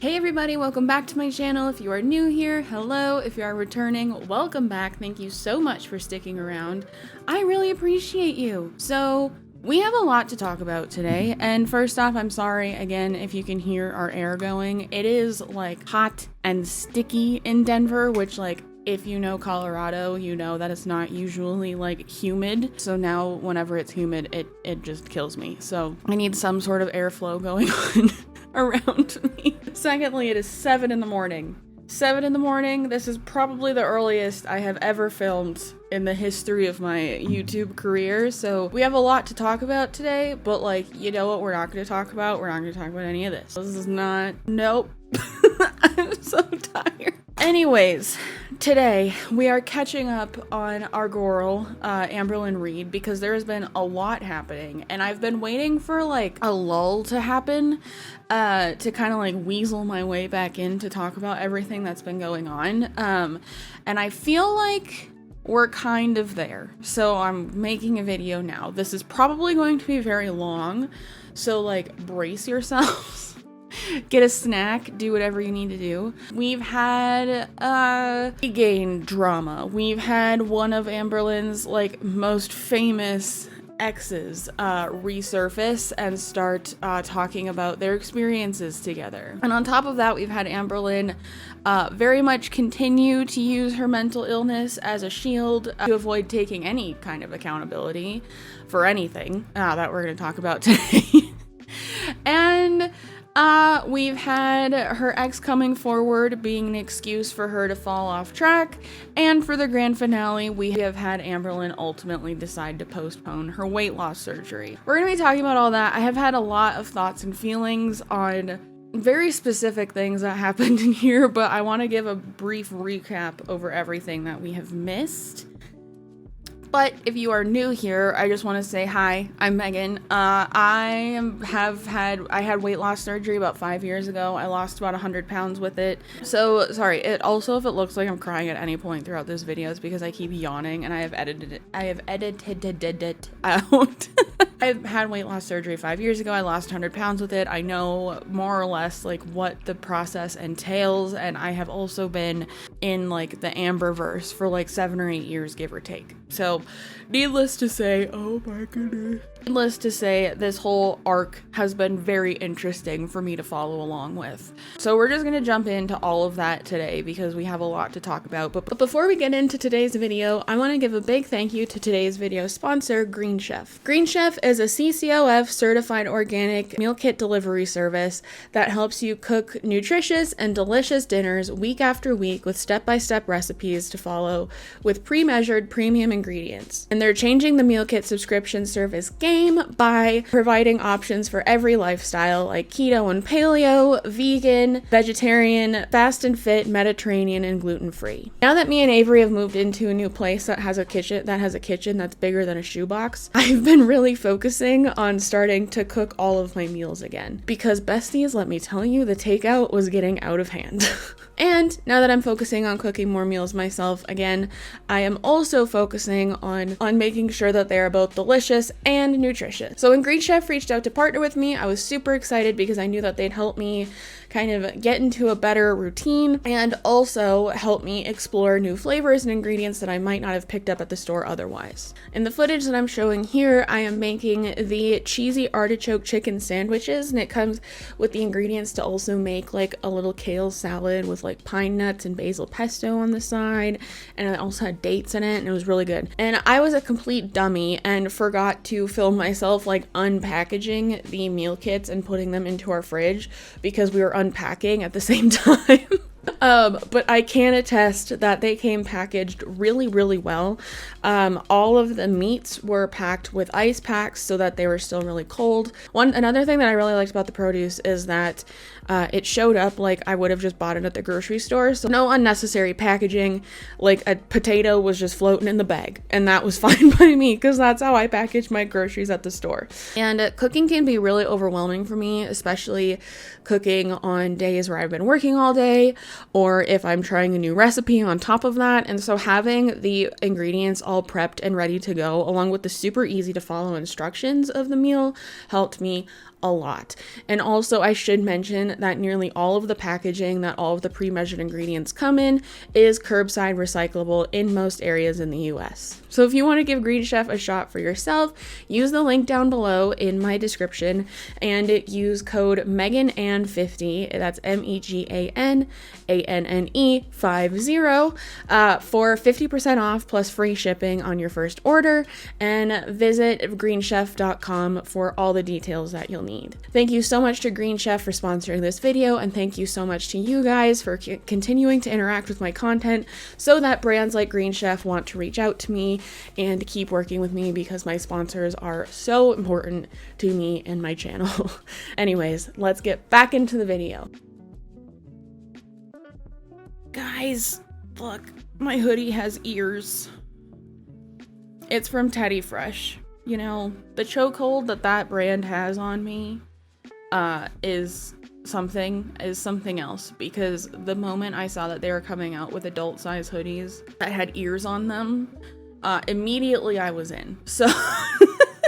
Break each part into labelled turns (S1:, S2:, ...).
S1: Hey everybody, welcome back to my channel. If you are new here, hello. If you are returning, welcome back. Thank you so much for sticking around. I really appreciate you. So we have a lot to talk about today, and first off, I'm sorry again if you can hear our air going. It is like hot and sticky in Denver, which like if you know Colorado, you know that it's not usually like humid. So now whenever it's humid, it just kills me. So I need some sort of airflow going on around me. Secondly, it is 7 in the morning. 7 in the morning. This is probably the earliest I have ever filmed in the history of my YouTube career. So we have a lot to talk about today, but like, you know what we're not going to talk about? We're not going to talk about any of this. This is not, nope. I'm so tired. Anyways, today we are catching up on our girl, Amberlynn Reid, because there has been a lot happening, and I've been waiting for like a lull to happen, to kind of like weasel my way back in to talk about everything that's been going on. And I feel like we're kind of there. So I'm making a video now. This is probably going to be very long, so like brace yourselves. Get a snack, do whatever you need to do. We've had gain drama. We've had one of Amberlynn's like most famous exes resurface and start talking about their experiences together. And on top of that, we've had Amberlynn very much continue to use her mental illness as a shield to avoid taking any kind of accountability for anything that we're going to talk about today. And we've had her ex coming forward being an excuse for her to fall off track, and for the grand finale, we have had Amberlynn ultimately decide to postpone her weight loss surgery. We're going to be talking about all that. I have had a lot of thoughts and feelings on very specific things that happened in here, but I want to give a brief recap over everything that we have missed. But if you are new here, I just want to say hi, I'm Megan. I had weight loss surgery about 5 years ago. I lost about 100 pounds with it. So sorry, if it looks like I'm crying at any point throughout this video, is because I keep yawning and I have edited it out. I had weight loss surgery 5 years ago. I lost 100 pounds with it. I know more or less like what the process entails, and I have also been in like the Amberverse for like 7 or 8 years, give or take. So needless to say, oh my goodness. Needless to say, this whole arc has been very interesting for me to follow along with. So we're just going to jump into all of that today because we have a lot to talk about. But before we get into today's video, I want to give a big thank you to today's video sponsor, Green Chef. Green Chef is a CCOF certified organic meal kit delivery service that helps you cook nutritious and delicious dinners week after week with step-by-step recipes to follow with pre-measured premium ingredients. And they're changing the meal kit subscription service game by providing options for every lifestyle like keto and paleo, vegan, vegetarian, fast and fit, Mediterranean, and gluten-free. Now that me and Avery have moved into a new place that has a kitchen that's bigger than a shoebox, I've been really focusing on starting to cook all of my meals again. Because besties, let me tell you, the takeout was getting out of hand. And now that I'm focusing on cooking more meals myself again, I am also focusing on making sure that they are both delicious and nutritious. So when Green Chef reached out to partner with me, I was super excited because I knew that they'd help me kind of get into a better routine and also help me explore new flavors and ingredients that I might not have picked up at the store otherwise. In the footage that I'm showing here, I am making the cheesy artichoke chicken sandwiches, and it comes with the ingredients to also make like a little kale salad with like pine nuts and basil pesto on the side, and it also had dates in it, and it was really good. And I was a complete dummy and forgot to film myself like unpackaging the meal kits and putting them into our fridge because we were unpacking at the same time. But I can attest that they came packaged really, really well. All of the meats were packed with ice packs so that they were still really cold. Another thing that I really liked about the produce is that it showed up like I would have just bought it at the grocery store. So no unnecessary packaging, like a potato was just floating in the bag, and that was fine by me because that's how I package my groceries at the store. And cooking can be really overwhelming for me, especially cooking on days where I've been working all day. or if I'm trying a new recipe on top of that. And so having the ingredients all prepped and ready to go, along with the super easy to follow instructions of the meal, helped me a lot. And also, I should mention that nearly all of the packaging that all of the pre-measured ingredients come in is curbside recyclable in most areas in the US. So if you want to give Green Chef a shot for yourself, use the link down below in my description and use code MEGANANNE50, that's MEGANANNE 50, for 50% off plus free shipping on your first order, and visit greenchef.com for all the details that you'll need. Thank you so much to Green Chef for sponsoring this video, and thank you so much to you guys for continuing to interact with my content so that brands like Green Chef want to reach out to me and keep working with me, because my sponsors are so important to me and my channel. Anyways, let's get back into the video. Guys, look, my hoodie has ears. It's from Teddy Fresh. You know, the chokehold that brand has on me is something else, because the moment I saw that they were coming out with adult size hoodies that had ears on them, immediately I was in. So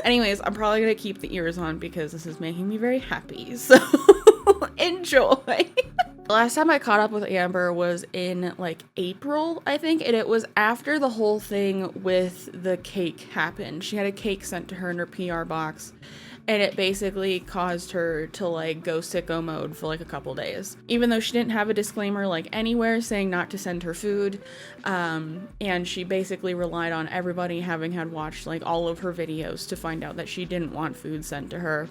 S1: anyways, I'm probably gonna keep the ears on because this is making me very happy. So enjoy. The last time I caught up with Amber was in like April, I think, and it was after the whole thing with the cake happened. She had a cake sent to her in her PR box, and it basically caused her to like go sicko mode for like a couple days, even though she didn't have a disclaimer like anywhere saying not to send her food. And she basically relied on everybody having had watched like all of her videos to find out that she didn't want food sent to her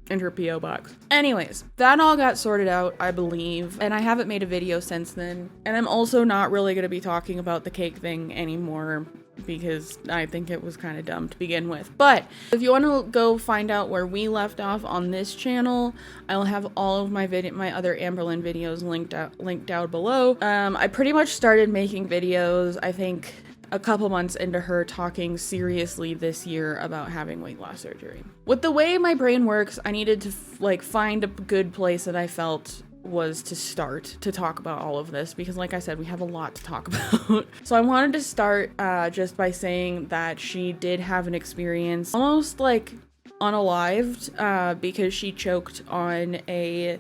S1: in her PO box. Anyways, that all got sorted out, I believe, and I haven't made a video since then. And I'm also not really going to be talking about the cake thing anymore because I think it was kind of dumb to begin with. But if you want to go find out where we left off on this channel, I'll have all of my other Amberlynn videos linked down below. I pretty much started making videos, I think, a couple months into her talking seriously this year about having weight loss surgery. With the way my brain works, I needed to find a good place that I felt was to start to talk about all of this, because like I said, we have a lot to talk about. So I wanted to start just by saying that she did have an experience almost like unalived, because she choked on a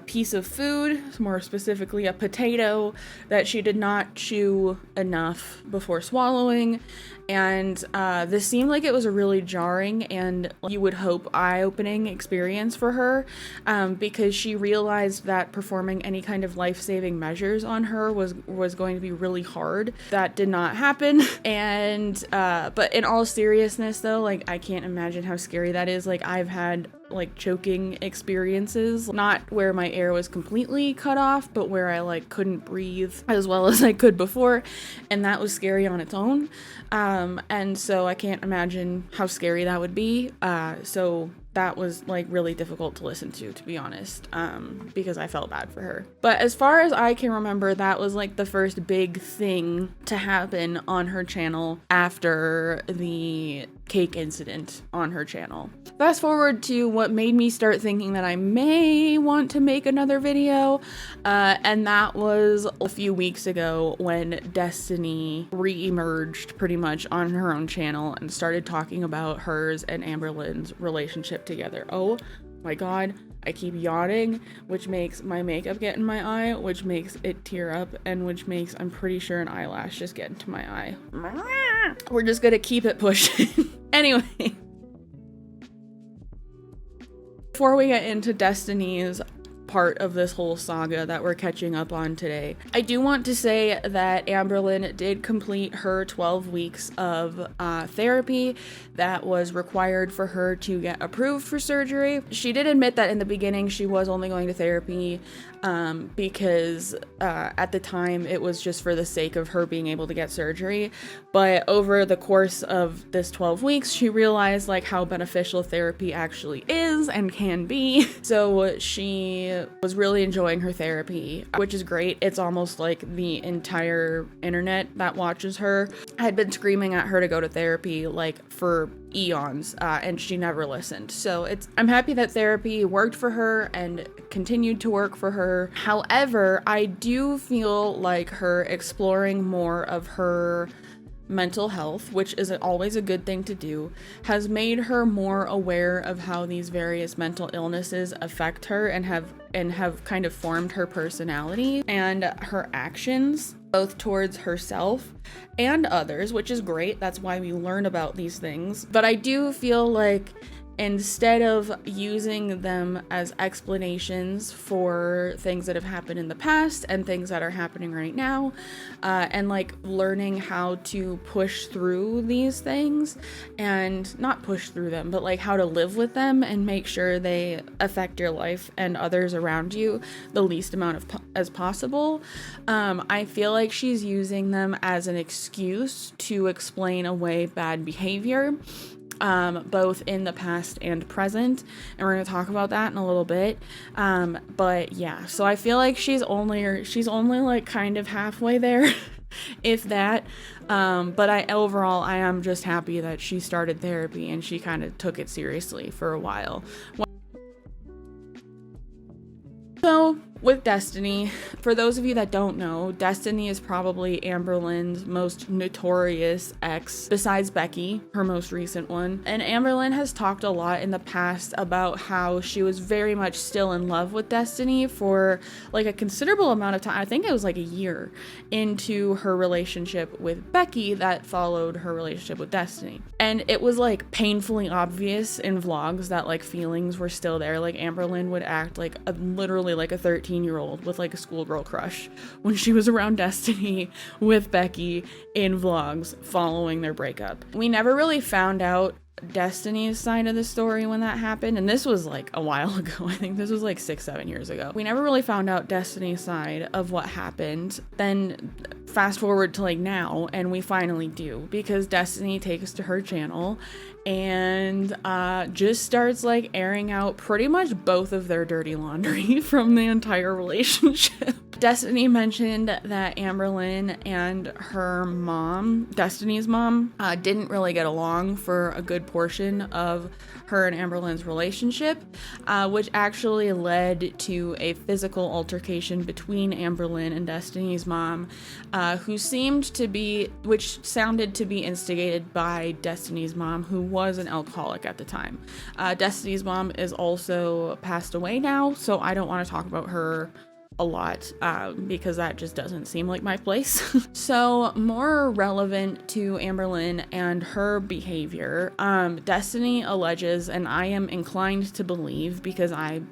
S1: piece of food, more specifically a potato, that she did not chew enough before swallowing. And this seemed like it was a really jarring and, you would hope, eye-opening experience for her, because she realized that performing any kind of life-saving measures on her was going to be really hard. That did not happen. And but in all seriousness though, like, I can't imagine how scary that is. Like, I've had like choking experiences, not where my air was completely cut off, but where I like couldn't breathe as well as I could before, and that was scary on its own. And so I can't imagine how scary that would be. So that was like really difficult to listen to be honest, because I felt bad for her. But as far as I can remember, that was like the first big thing to happen on her channel after the cake incident on her channel. Fast forward to what made me start thinking that I may want to make another video, and that was a few weeks ago when Destiny re-emerged pretty much on her own channel and started talking about hers and Amberlynn's relationship together. Oh my god, I keep yawning, which makes my makeup get in my eye, which makes it tear up, and which makes, I'm pretty sure, an eyelash just get into my eye. We're just gonna keep it pushing. Anyway, before we get into Destiny's part of this whole saga that we're catching up on today, I do want to say that Amberlynn did complete her 12 weeks of therapy that was required for her to get approved for surgery. She did admit that in the beginning she was only going to therapy because at the time it was just for the sake of her being able to get surgery, but over the course of this 12 weeks she realized like how beneficial therapy actually is and can be. So she was really enjoying her therapy, which is great. It's almost like the entire internet that watches her had been screaming at her to go to therapy like for eons, and she never listened. So I'm happy that therapy worked for her and continued to work for her. However, I do feel like her exploring more of her mental health, which is always a good thing to do, has made her more aware of how these various mental illnesses affect her and have kind of formed her personality and her actions, both towards herself and others, which is great. That's why we learn about these things. But I do feel like instead of using them as explanations for things that have happened in the past and things that are happening right now, and like learning how to push through these things, and not push through them, but like how to live with them and make sure they affect your life and others around you the least amount as possible. I feel like she's using them as an excuse to explain away bad behavior, both in the past and present, and we're going to talk about that in a little bit. But yeah, so I feel like she's only like kind of halfway there, if that. But overall I am just happy that she started therapy and she kind of took it seriously for a while. So with Destiny, for those of you that don't know, Destiny is probably Amberlynn's most notorious ex, besides Becky, her most recent one. And Amberlynn has talked a lot in the past about how she was very much still in love with Destiny for like a considerable amount of time. I think it was like a year into her relationship with Becky that followed her relationship with Destiny. And it was like painfully obvious in vlogs that like feelings were still there. Like Amberlynn would act like literally like a 13-year-old with like a schoolgirl crush when she was around Destiny with Becky in vlogs following their breakup. We never really found out Destiny's side of the story when that happened, and this was like a while ago. I think this was like 6-7 years ago. We never really found out Destiny's side of what happened. Then fast forward to like now, and we finally do, because Destiny takes to her channel and just starts like airing out pretty much both of their dirty laundry from the entire relationship. Destiny mentioned that Amberlynn and her mom, Destiny's mom, didn't really get along for a good portion of her and Amberlynn's relationship, which actually led to a physical altercation between Amberlynn and Destiny's mom, which sounded to be instigated by Destiny's mom, who was an alcoholic at the time. Destiny's mom is also passed away now, so I don't want to talk about her a lot, because that just doesn't seem like my place. So more relevant to Amberlynn and her behavior, Destiny alleges, and I am inclined to believe, because I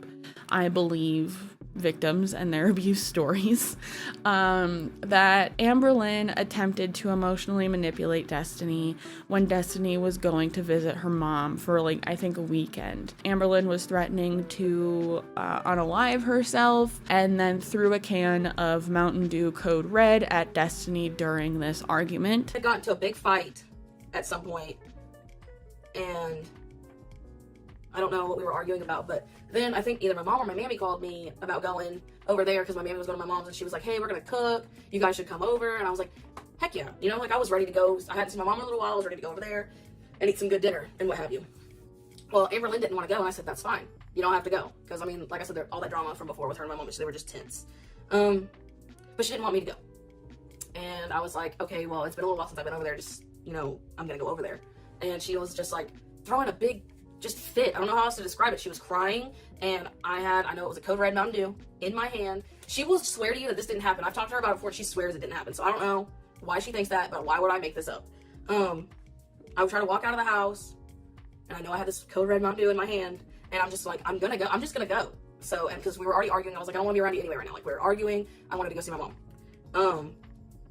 S1: believe victims and their abuse stories, that Amberlynn attempted to emotionally manipulate Destiny when Destiny was going to visit her mom for like, I think, a weekend. Amberlynn was threatening to unalive herself and then threw a can of Mountain Dew Code Red at Destiny during this argument.
S2: I got into a big fight at some point, and I don't know what we were arguing about, but then I think either my mom or my mammy called me about going over there, because my mammy was going to my mom's, and she was like, hey, we're going to cook, you guys should come over. And I was like, heck yeah, you know, like I was ready to go. I hadn't seen my mom in a little while. I was ready to go over there and eat some good dinner and what have you. Well, Amberlynn didn't want to go, and I said, that's fine, you don't have to go, because I mean, like I said, all that drama from before with her and my mom, they were just tense. But she didn't want me to go, and I was like, okay, well, it's been a little while since I've been over there, just, you know, I'm gonna go over there. And she was just like throwing a big fit. I don't know how else to describe it. She was crying, and I know it was a Code Red Mountain Dew in my hand. She will swear to you that this didn't happen. I've talked to her about it before. She swears it didn't happen. So I don't know why she thinks that, but why would I make this up? I would try to walk out of the house, and I know I had this Code Red Mountain Dew in my hand, and I'm just like, I'm gonna go. I'm just gonna go. So, and because we were already arguing, I was like, I don't want to be around you anyway right now. Like, we were arguing. I wanted to go see my mom.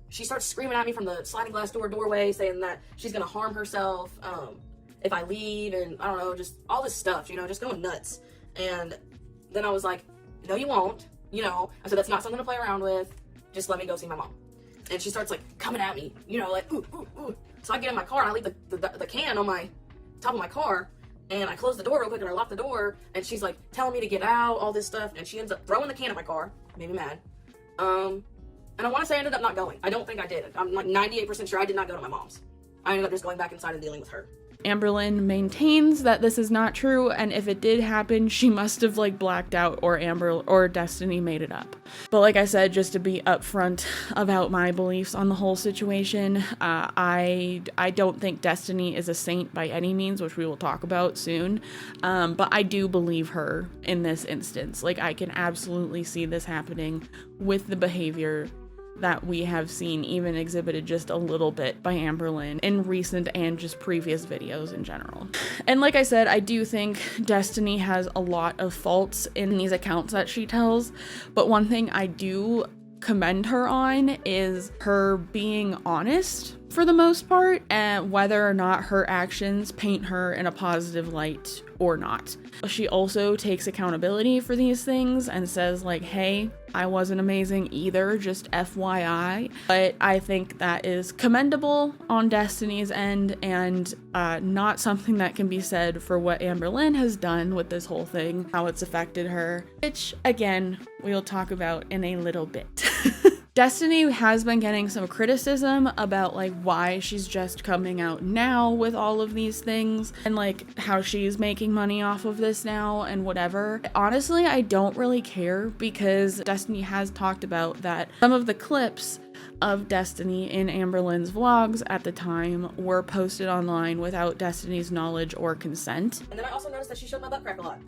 S2: She starts screaming at me from the sliding glass doorway, saying that she's gonna harm herself if I leave, and I don't know, just all this stuff, you know, just going nuts. And then I was like, no, you won't, you know. I said, that's not something to play around with. Just let me go see my mom. And she starts like coming at me, you know, like, ooh, ooh, ooh. So I get in my car, and I leave the can on my top of my car, And I closed the door real quick and I locked the door, and she's like telling me to get out, all this stuff, and she ends up throwing the can at my car, made me mad. And I want to say I ended up not going. I don't think I did. I'm like 98% sure I did not go to my mom's. I ended up just going back inside and dealing with her.
S1: Amberlynn maintains that this is not true, and if it did happen, she must have like blacked out, or Destiny made it up. But like I said, just to be upfront about my beliefs on the whole situation, I don't think Destiny is a saint by any means, which we will talk about soon. But I do believe her in this instance. Like, I can absolutely see this happening with the behavior that we have seen even exhibited just a little bit by Amberlynn in recent and just previous videos in general. And like I said, I do think Destiny has a lot of faults in these accounts that she tells, but one thing I do commend her on is her being honest for the most part, and whether or not her actions paint her in a positive light or not. She also takes accountability for these things and says like, hey, I wasn't amazing either, just FYI. But I think that is commendable on Destiny's end, and not something that can be said for what Amberlynn has done with this whole thing, how it's affected her, which again, we'll talk about in a little bit. Destiny has been getting some criticism about like why she's just coming out now with all of these things and like how she's making money off of this now and whatever. Honestly, I don't really care, because Destiny has talked about that some of the clips of Destiny in Amberlynn's vlogs at the time were posted online without Destiny's knowledge or consent.
S2: And then I also noticed that she showed my butt crack a lot.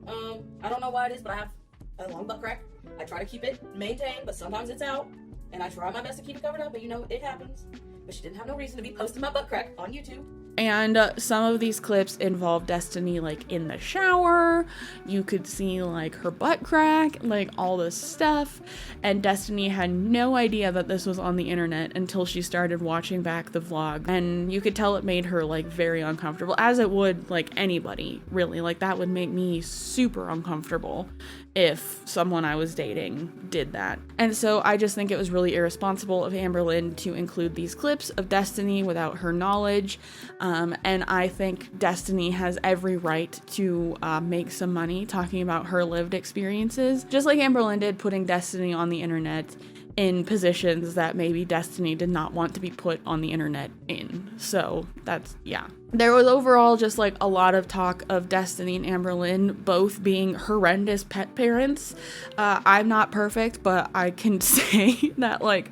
S2: I don't know why it is, but I have a long butt crack. I try to keep it maintained, but sometimes it's out, and I try my best to keep it covered up, but you know, it happens. But she didn't have no reason to be posting my butt crack on YouTube.
S1: And some of these clips involve Destiny like in the shower. You could see like her butt crack, like all this stuff. And Destiny had no idea that this was on the internet until she started watching back the vlog. And you could tell it made her like very uncomfortable, as it would like anybody, really. Like that would make me super uncomfortable if someone I was dating did that. And so I just think it was really irresponsible of Amberlynn to include these clips of Destiny without her knowledge. And I think Destiny has every right to make some money talking about her lived experiences, just like Amberlynn did, putting Destiny on the internet in positions that maybe Destiny did not want to be put on the internet in. So that's, yeah. There was overall just like a lot of talk of Destiny and Amberlynn both being horrendous pet parents. I'm not perfect, but I can say that like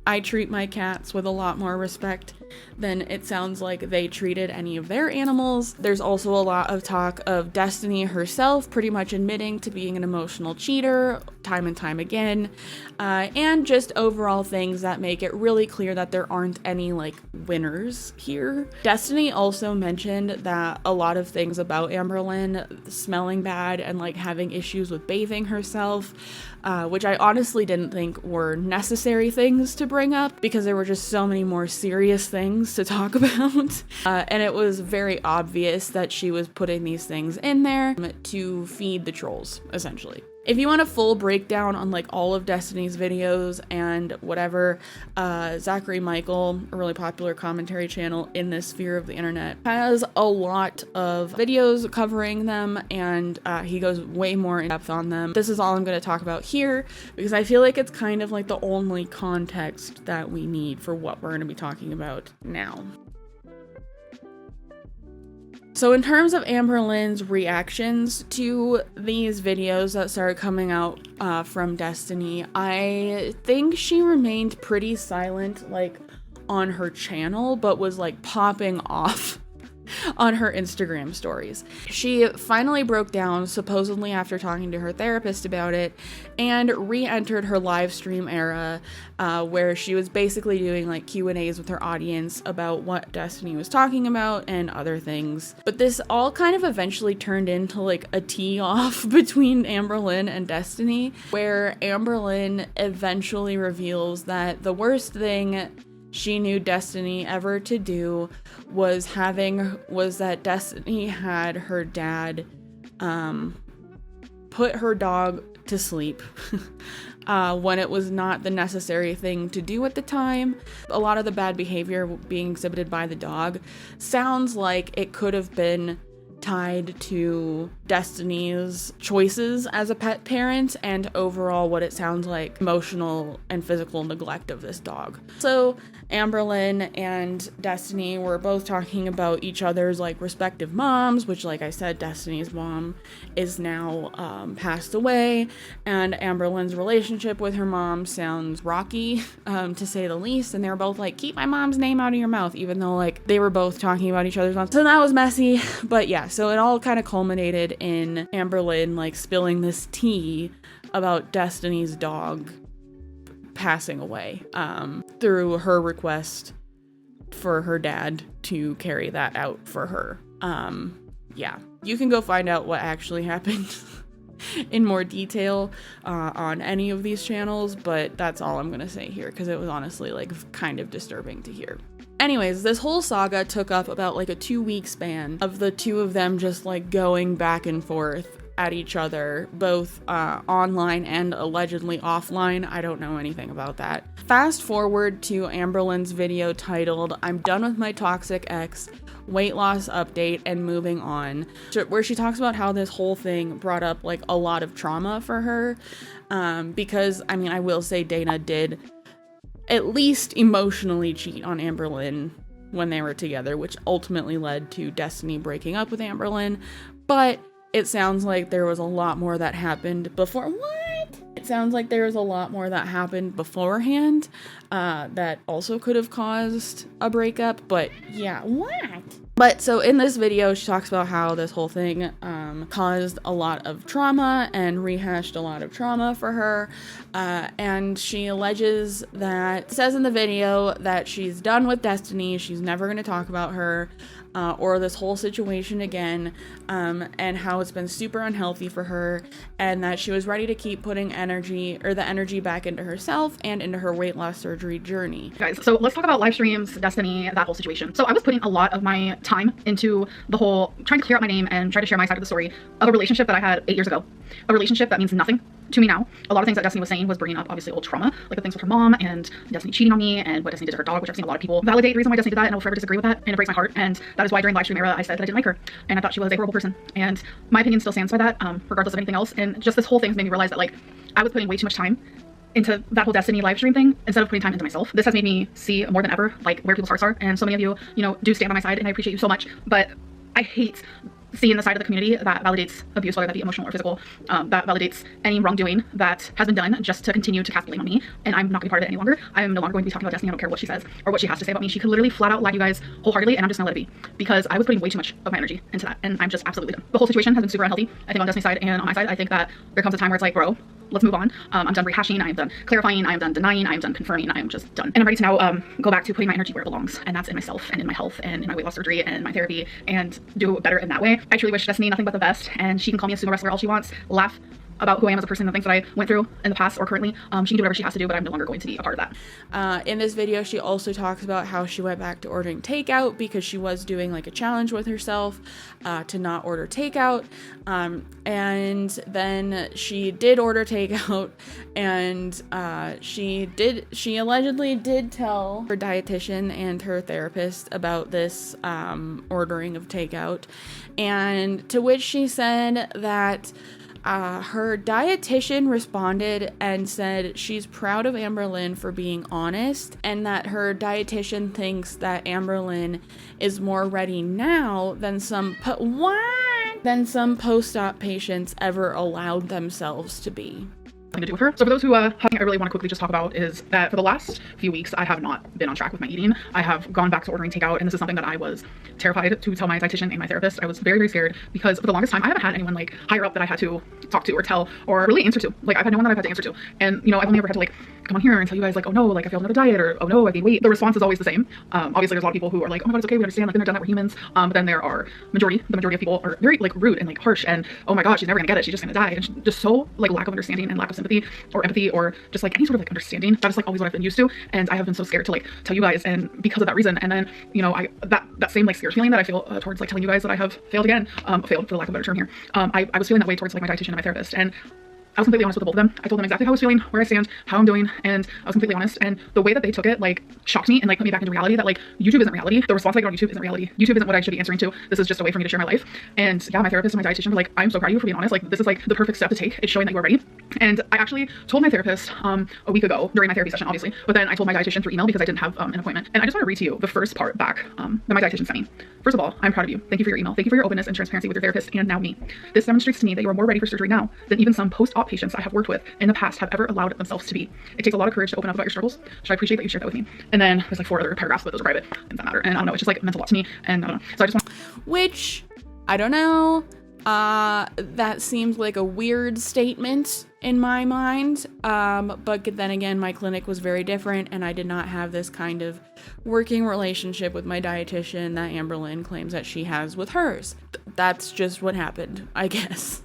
S1: I treat my cats with a lot more respect than it sounds like they treated any of their animals. There's also a lot of talk of Destiny herself pretty much admitting to being an emotional cheater time and time again, and just overall things that make it really clear that there aren't any like winners here. Destiny also mentioned that a lot of things about Amberlynn smelling bad and like having issues with bathing herself, which I honestly didn't think were necessary things to bring up, because there were just so many more serious things to talk about. And it was very obvious that she was putting these things in there to feed the trolls, essentially. If you want a full breakdown on like all of Destiny's videos and whatever, Zachary Michael, a really popular commentary channel in this sphere of the internet, has a lot of videos covering them, and he goes way more in depth on them. This is all I'm going to talk about here, because I feel like it's kind of like the only context that we need for what we're going to be talking about now. So in terms of Amberlynn's reactions to these videos that started coming out from Destiny, I think she remained pretty silent like on her channel, but was like popping off on her Instagram stories. She finally broke down, supposedly after talking to her therapist about it, and re-entered her live stream era, where she was basically doing like Q&As with her audience about what Destiny was talking about and other things. But this all kind of eventually turned into like a tee-off between Amberlynn and Destiny, where Amberlynn eventually reveals that the worst thing she knew Destiny ever to do was that Destiny had her dad put her dog to sleep when it was not the necessary thing to do at the time. A lot of the bad behavior being exhibited by the dog sounds like it could have been tied to Destiny's choices as a pet parent and overall what it sounds like emotional and physical neglect of this dog. So Amberlynn and Destiny were both talking about each other's like respective moms, which like I said, Destiny's mom is now passed away, and Amberlynn's relationship with her mom sounds rocky, to say the least, and they were both like, keep my mom's name out of your mouth, even though like they were both talking about each other's moms. So that was messy, but yeah, so it all kind of culminated in Amberlynn like spilling this tea about Destiny's dog passing away, through her request for her dad to carry that out for her. Yeah, you can go find out what actually happened in more detail on any of these channels, but that's all I'm gonna say here because it was honestly like kind of disturbing to hear. Anyways, this whole saga took up about like a 2-week span of the two of them just like going back and forth at each other, both online and allegedly offline. I don't know anything about that. Fast forward to Amberlynn's video titled, "I'm done with my toxic ex, weight loss update and moving on," where she talks about how this whole thing brought up like a lot of trauma for her, because I mean, I will say Dana did at least emotionally cheat on Amberlynn when they were together, which ultimately led to Destiny breaking up with Amberlynn, but it sounds like there was a lot more that happened before. What? It sounds like there was a lot more that happened beforehand that also could have caused a breakup, but yeah, what? But so in this video, she talks about how this whole thing caused a lot of trauma and rehashed a lot of trauma for her. And she alleges that, says in the video that she's done with Destiny. She's never going to talk about her or this whole situation again, and how it's been super unhealthy for her, and that she was ready to keep putting the energy back into herself and into her weight loss surgery journey.
S3: Guys, so let's talk about live streams, Destiny, that whole situation. So I was putting a lot of my time into the whole trying to clear up my name and try to share my side of the story of a relationship that I had 8 years ago. A relationship that means nothing to me now. A lot of things that Destiny was saying was bringing up obviously old trauma, like the things with her mom and Destiny cheating on me and what Destiny did to her dog, which I've seen a lot of people validate the reason why Destiny did that, and I will forever disagree with that, and it breaks my heart. And that is why during live stream era I said that I didn't like her and I thought she was a horrible person, and my opinion still stands by that, regardless of anything else. And just this whole thing made me realize that like I was putting way too much time into that whole Destiny live stream thing instead of putting time into myself. This has made me see more than ever like where people's hearts are, and so many of you, you know, do stand by my side, and I appreciate you so much, but I hate seeing the side of the community that validates abuse, whether that be emotional or physical, that validates any wrongdoing that has been done just to continue to cast blame on me, and I'm not going to be part of it any longer. I am no longer going to be talking about Destiny. I don't care what she says or what she has to say about me. She could literally flat out lie to you guys wholeheartedly, and I'm just gonna let it be because I was putting way too much of my energy into that, and I'm just absolutely done. The whole situation has been super unhealthy, I think, on Destiny's side and on my side. I think that there comes a time where it's like, bro, let's move on. I'm done rehashing, I am done clarifying, I am done denying, I am done confirming, I am just done. And I'm ready to now go back to putting my energy where it belongs, and that's in myself and in my health and in my weight loss surgery and my therapy, and do better in that way. I truly wish Destiny nothing but the best, and she can call me a sumo wrestler all she wants, laugh about who I am as a person, the things that I went through in the past or currently. She can do whatever she has to do, but I'm no longer going to be a part of
S1: that. In this video, she also talks about how she went back to ordering takeout because she was doing like a challenge with herself to not order takeout. And then she did order takeout, and she allegedly did tell her dietitian and her therapist about this ordering of takeout, and to which she said that her dietitian responded and said she's proud of Amberlynn for being honest, and that her dietitian thinks that Amberlynn is more ready now than some post-op patients ever allowed themselves to be.
S3: To do with her. So for those who I really want to quickly just talk about is that for the last few weeks I have not been on track with my eating. I have gone back to ordering takeout, and this is something that I was terrified to tell my dietitian and my therapist. I was very, very scared because for the longest time I haven't had anyone like higher up that I had to talk to or tell or really answer to. Like I've had no one that I've had to answer to, and you know, I've only ever had to like come on here and tell you guys like, oh no, like I failed another diet, or oh no, I gained weight. The response is always the same. Obviously there's a lot of people who are like, oh my god, it's okay, we understand, like they've done that, we're humans. But then there are the majority of people are very like rude and like harsh, and oh my god, she's never gonna get it, she's just gonna die, and just so like lack of understanding and lack of sympathy or empathy or just like any sort of like understanding. That is like always what I've been used to, and I have been so scared to like tell you guys, and because of that reason. And then you know, that same like scared feeling that I feel towards like telling you guys that I have failed again, failed for the lack of a better term here. I was feeling that way towards like my dietitian and my therapist, and I was completely honest with both of them. I told them exactly how I was feeling, where I stand, how I'm doing, and I was completely honest. And the way that they took it, like, shocked me and, like, put me back into reality that, like, YouTube isn't reality. The response I get on YouTube isn't reality. YouTube isn't what I should be answering to. This is just a way for me to share my life. And yeah, my therapist and my dietitian were like, I'm so proud of you for being honest. Like, this is, like, the perfect step to take. It's showing that you are ready. And I actually told my therapist a week ago during my therapy session, obviously, but then I told my dietitian through email because I didn't have an appointment. And I just want to read to you the first part back that my dietitian sent me. First of all, I'm proud of you. Thank you for your email. Thank you for your openness and transparency with your therapist and now me. This demonstrates to me that you are more ready for surgery now than even some post-op patients I have worked with in the past have ever allowed themselves to be. It takes a lot of courage to open up about your struggles, so I appreciate that you shared that with me. And then there's like 4 other paragraphs, but those are private and that matter. And I don't know, it's just like it meant a lot to me. And I don't know. So I just want.
S1: Which, I don't know. That seems like a weird statement in my mind. But then again, my clinic was very different and I did not have this kind of working relationship with my dietitian that Amberlynn claims that she has with hers. That's just what happened, I guess.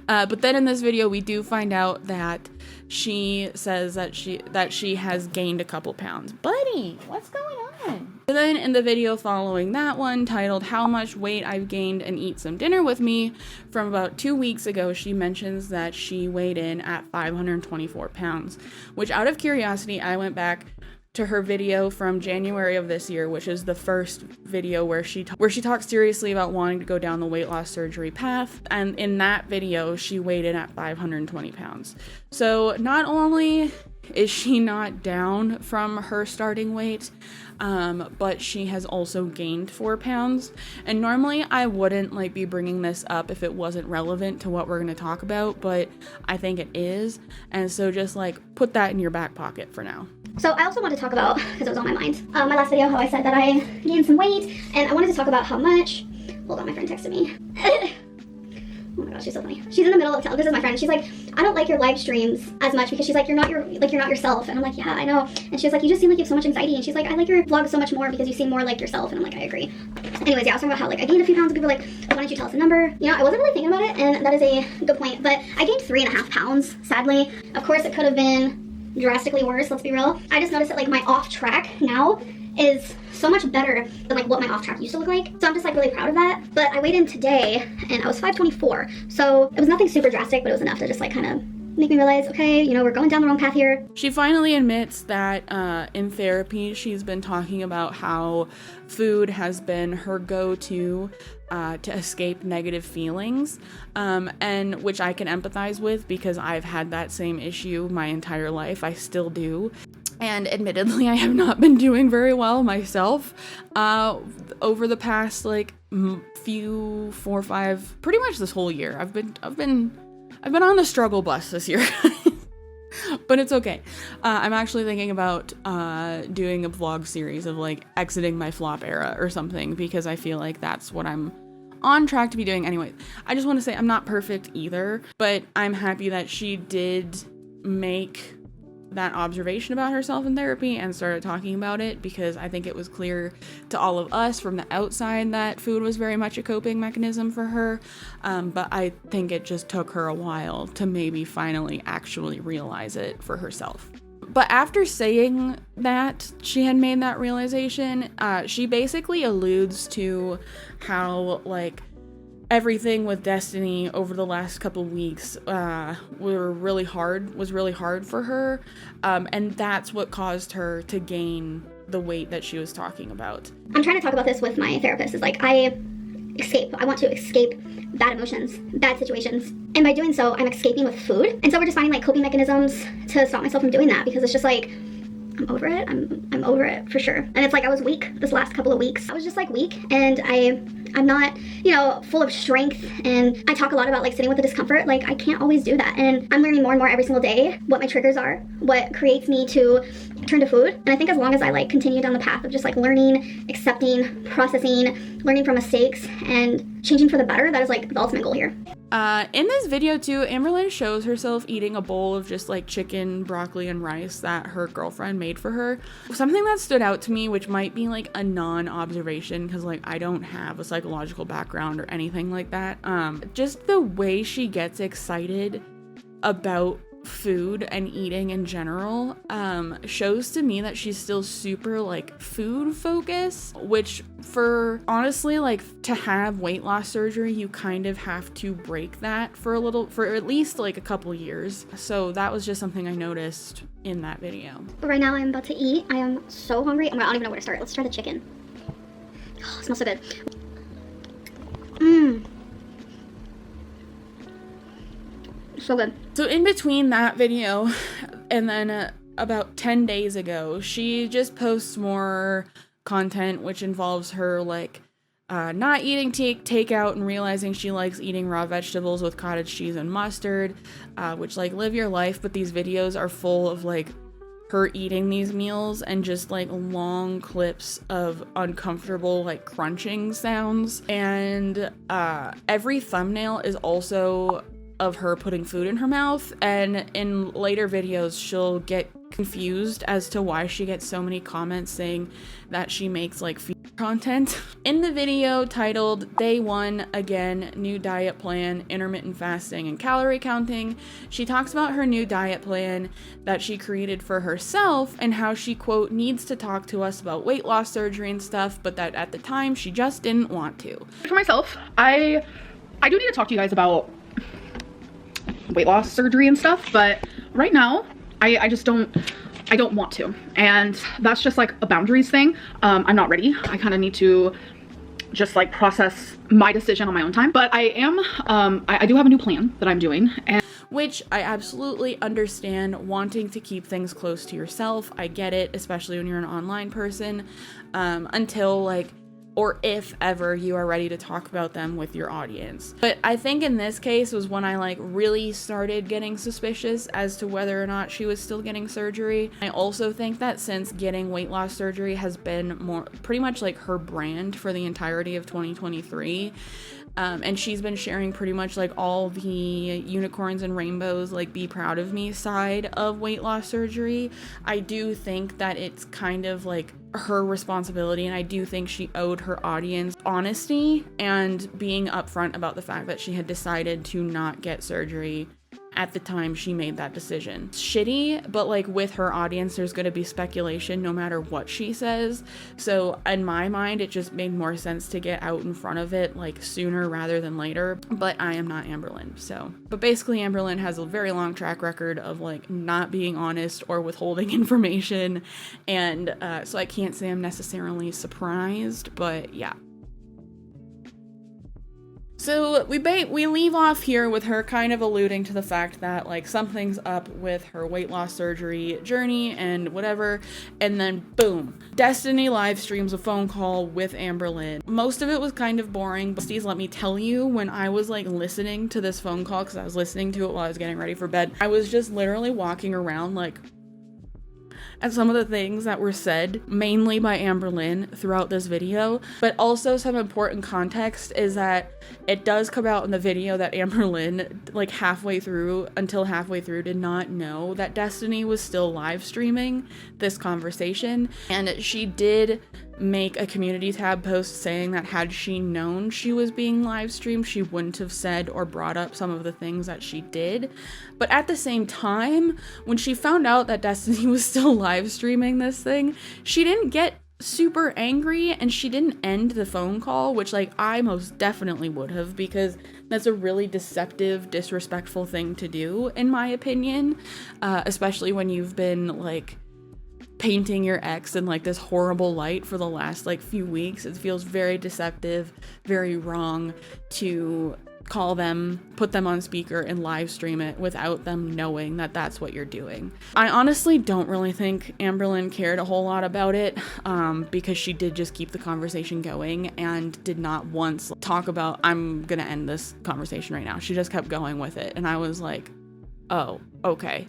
S1: But then in this video, we do find out that she says that she has gained a couple pounds. Buddy, what's going on? And then in the video following that one, titled How Much Weight I've Gained and Eat Some Dinner With Me, from about 2 weeks ago, she mentions that she weighed in at 524 pounds, which out of curiosity, I went back to her video from January of this year, which is the first video where she talks seriously about wanting to go down the weight loss surgery path. And in that video, she weighed in at 520 pounds. So not only is she not down from her starting weight, but she has also gained 4 pounds. And normally I wouldn't like be bringing this up if it wasn't relevant to what we're going to talk about, but I think it is. And so just like put that in your back pocket for now.
S4: So I also want to talk about, because it was on my mind, my last video, how I said that I gained some weight, and I wanted to talk about how much. Hold on, my friend texted me. Oh my gosh, she's so funny. She's in the middle of, this is my friend, she's like, I don't like your live streams as much because she's like, you're not yourself. And I'm like, yeah, I know. And she's like, you just seem like you have so much anxiety. And she's like, I like your vlogs so much more because you seem more like yourself. And I'm like, I agree. Anyways, yeah, I was talking about how like I gained a few pounds, and people were like, why don't you tell us a number? You know, I wasn't really thinking about it, and that is a good point, but I gained 3.5 pounds, sadly. Of course, it could have been drastically worse, let's be real. I just noticed that like my off track now is so much better than like what my off track used to look like. So I'm just like really proud of that. But I weighed in today and I was 524. So it was nothing super drastic, but it was enough to just like kind of make me realize, okay, you know, we're going down the wrong path here.
S1: She finally admits that in therapy, she's been talking about how food has been her go-to to escape negative feelings, and which I can empathize with because I've had that same issue my entire life. I still do. And admittedly, I have not been doing very well myself over the past like 4 or 5, pretty much this whole year. I've been on the struggle bus this year, but it's okay. I'm actually thinking about doing a vlog series of like exiting my flop era or something because I feel like that's what I'm on track to be doing anyway. I just want to say I'm not perfect either, but I'm happy that she did make that observation about herself in therapy and started talking about it, because I think it was clear to all of us from the outside that food was very much a coping mechanism for her, but I think it just took her a while to maybe finally actually realize it for herself. But after saying that she had made that realization, she basically alludes to how like everything with Destiny over the last couple weeks was really hard for her, and that's what caused her to gain the weight that she was talking about.
S4: I'm trying to talk about this with my therapist. Is like I want to escape bad emotions, bad situations, and by doing so I'm escaping with food. And so we're just finding like coping mechanisms to stop myself from doing that, because it's just like I'm over it. I'm over it for sure. And it's like I was weak this last couple of weeks. I was just like weak, and I'm not, you know, full of strength, and I talk a lot about like sitting with the discomfort. Like I can't always do that, and I'm learning more and more every single day what my triggers are, what creates me to turn to food. And I think as long as I like continue down the path of just like learning, accepting, processing, learning from mistakes, and changing for the better, that is like the ultimate goal here.
S1: In this video too, Amberlynn shows herself eating a bowl of just like chicken, broccoli, and rice that her girlfriend made for her. Something that stood out to me, which might be like a non-observation because like I don't have a psychological background or anything like that, just the way she gets excited about food and eating in general shows to me that she's still super like food focused, which for honestly, like, to have weight loss surgery, you kind of have to break that for at least like a couple years. So that was just something I noticed in that video.
S4: Right now I'm about to eat. I am so hungry. I don't even know where to start. Let's try the chicken. Oh, it smells so good. So good.
S1: So in between that video and then about 10 days ago, she just posts more content which involves her like not eating takeout and realizing she likes eating raw vegetables with cottage cheese and mustard, which, like, live your life. But these videos are full of like her eating these meals and just like long clips of uncomfortable like crunching sounds, and every thumbnail is also of her putting food in her mouth. And in later videos she'll get confused as to why she gets so many comments saying that she makes like food content. In the video titled Day 1 Again, New Diet Plan, Intermittent Fasting and Calorie Counting, she talks about her new diet plan that she created for herself and how she, quote, needs to talk to us about weight loss surgery and stuff, but that at the time she just didn't want to.
S3: For myself, I do need to talk to you guys about weight loss surgery and stuff, but right now I just don't want to, and that's just like a boundaries thing. I'm not ready. I kind of need to just like process my decision on my own time, but I am I do have a new plan that I'm doing, and
S1: which I absolutely understand wanting to keep things close to yourself. I get it, especially when you're an online person, until like, or if ever you are ready to talk about them with your audience. But I think in this case was when I like really started getting suspicious as to whether or not she was still getting surgery. I also think that since getting weight loss surgery has been pretty much like her brand for the entirety of 2023, and she's been sharing pretty much like all the unicorns and rainbows, like be proud of me side of weight loss surgery, I do think that it's kind of like her responsibility, and I do think she owed her audience honesty and being upfront about the fact that she had decided to not get surgery at the time she made that decision. It's shitty, but like with her audience, there's gonna be speculation no matter what she says. So in my mind, it just made more sense to get out in front of it like sooner rather than later. But I am not Amberlynn, so. But basically Amberlynn has a very long track record of like not being honest or withholding information. And so I can't say I'm necessarily surprised, but yeah. So we leave off here with her kind of alluding to the fact that like something's up with her weight loss surgery journey and whatever, and then boom, Destiny live streams a phone call with Amberlynn. Most of it was kind of boring, but let me tell you, when I was like listening to this phone call, because I was listening to it while I was getting ready for bed, I was just literally walking around like at some of the things that were said, mainly by Amberlynn throughout this video. But also some important context is that it does come out in the video that Amberlynn, like halfway through did not know that Destiny was still live streaming this conversation. And she did make a community tab post saying that had she known she was being live streamed, she wouldn't have said or brought up some of the things that she did. But at the same time, when she found out that Destiny was still live streaming this thing, she didn't get super angry and she didn't end the phone call, which like I most definitely would have, because that's a really deceptive, disrespectful thing to do, in my opinion, especially when you've been like painting your ex in like this horrible light for the last like few weeks. It feels very deceptive, very wrong to call them, put them on speaker and live stream it without them knowing that that's what you're doing. I honestly don't really think Amberlynn cared a whole lot about it, because she did just keep the conversation going and did not once talk about, I'm gonna end this conversation right now. She just kept going with it, and I was like, oh, okay,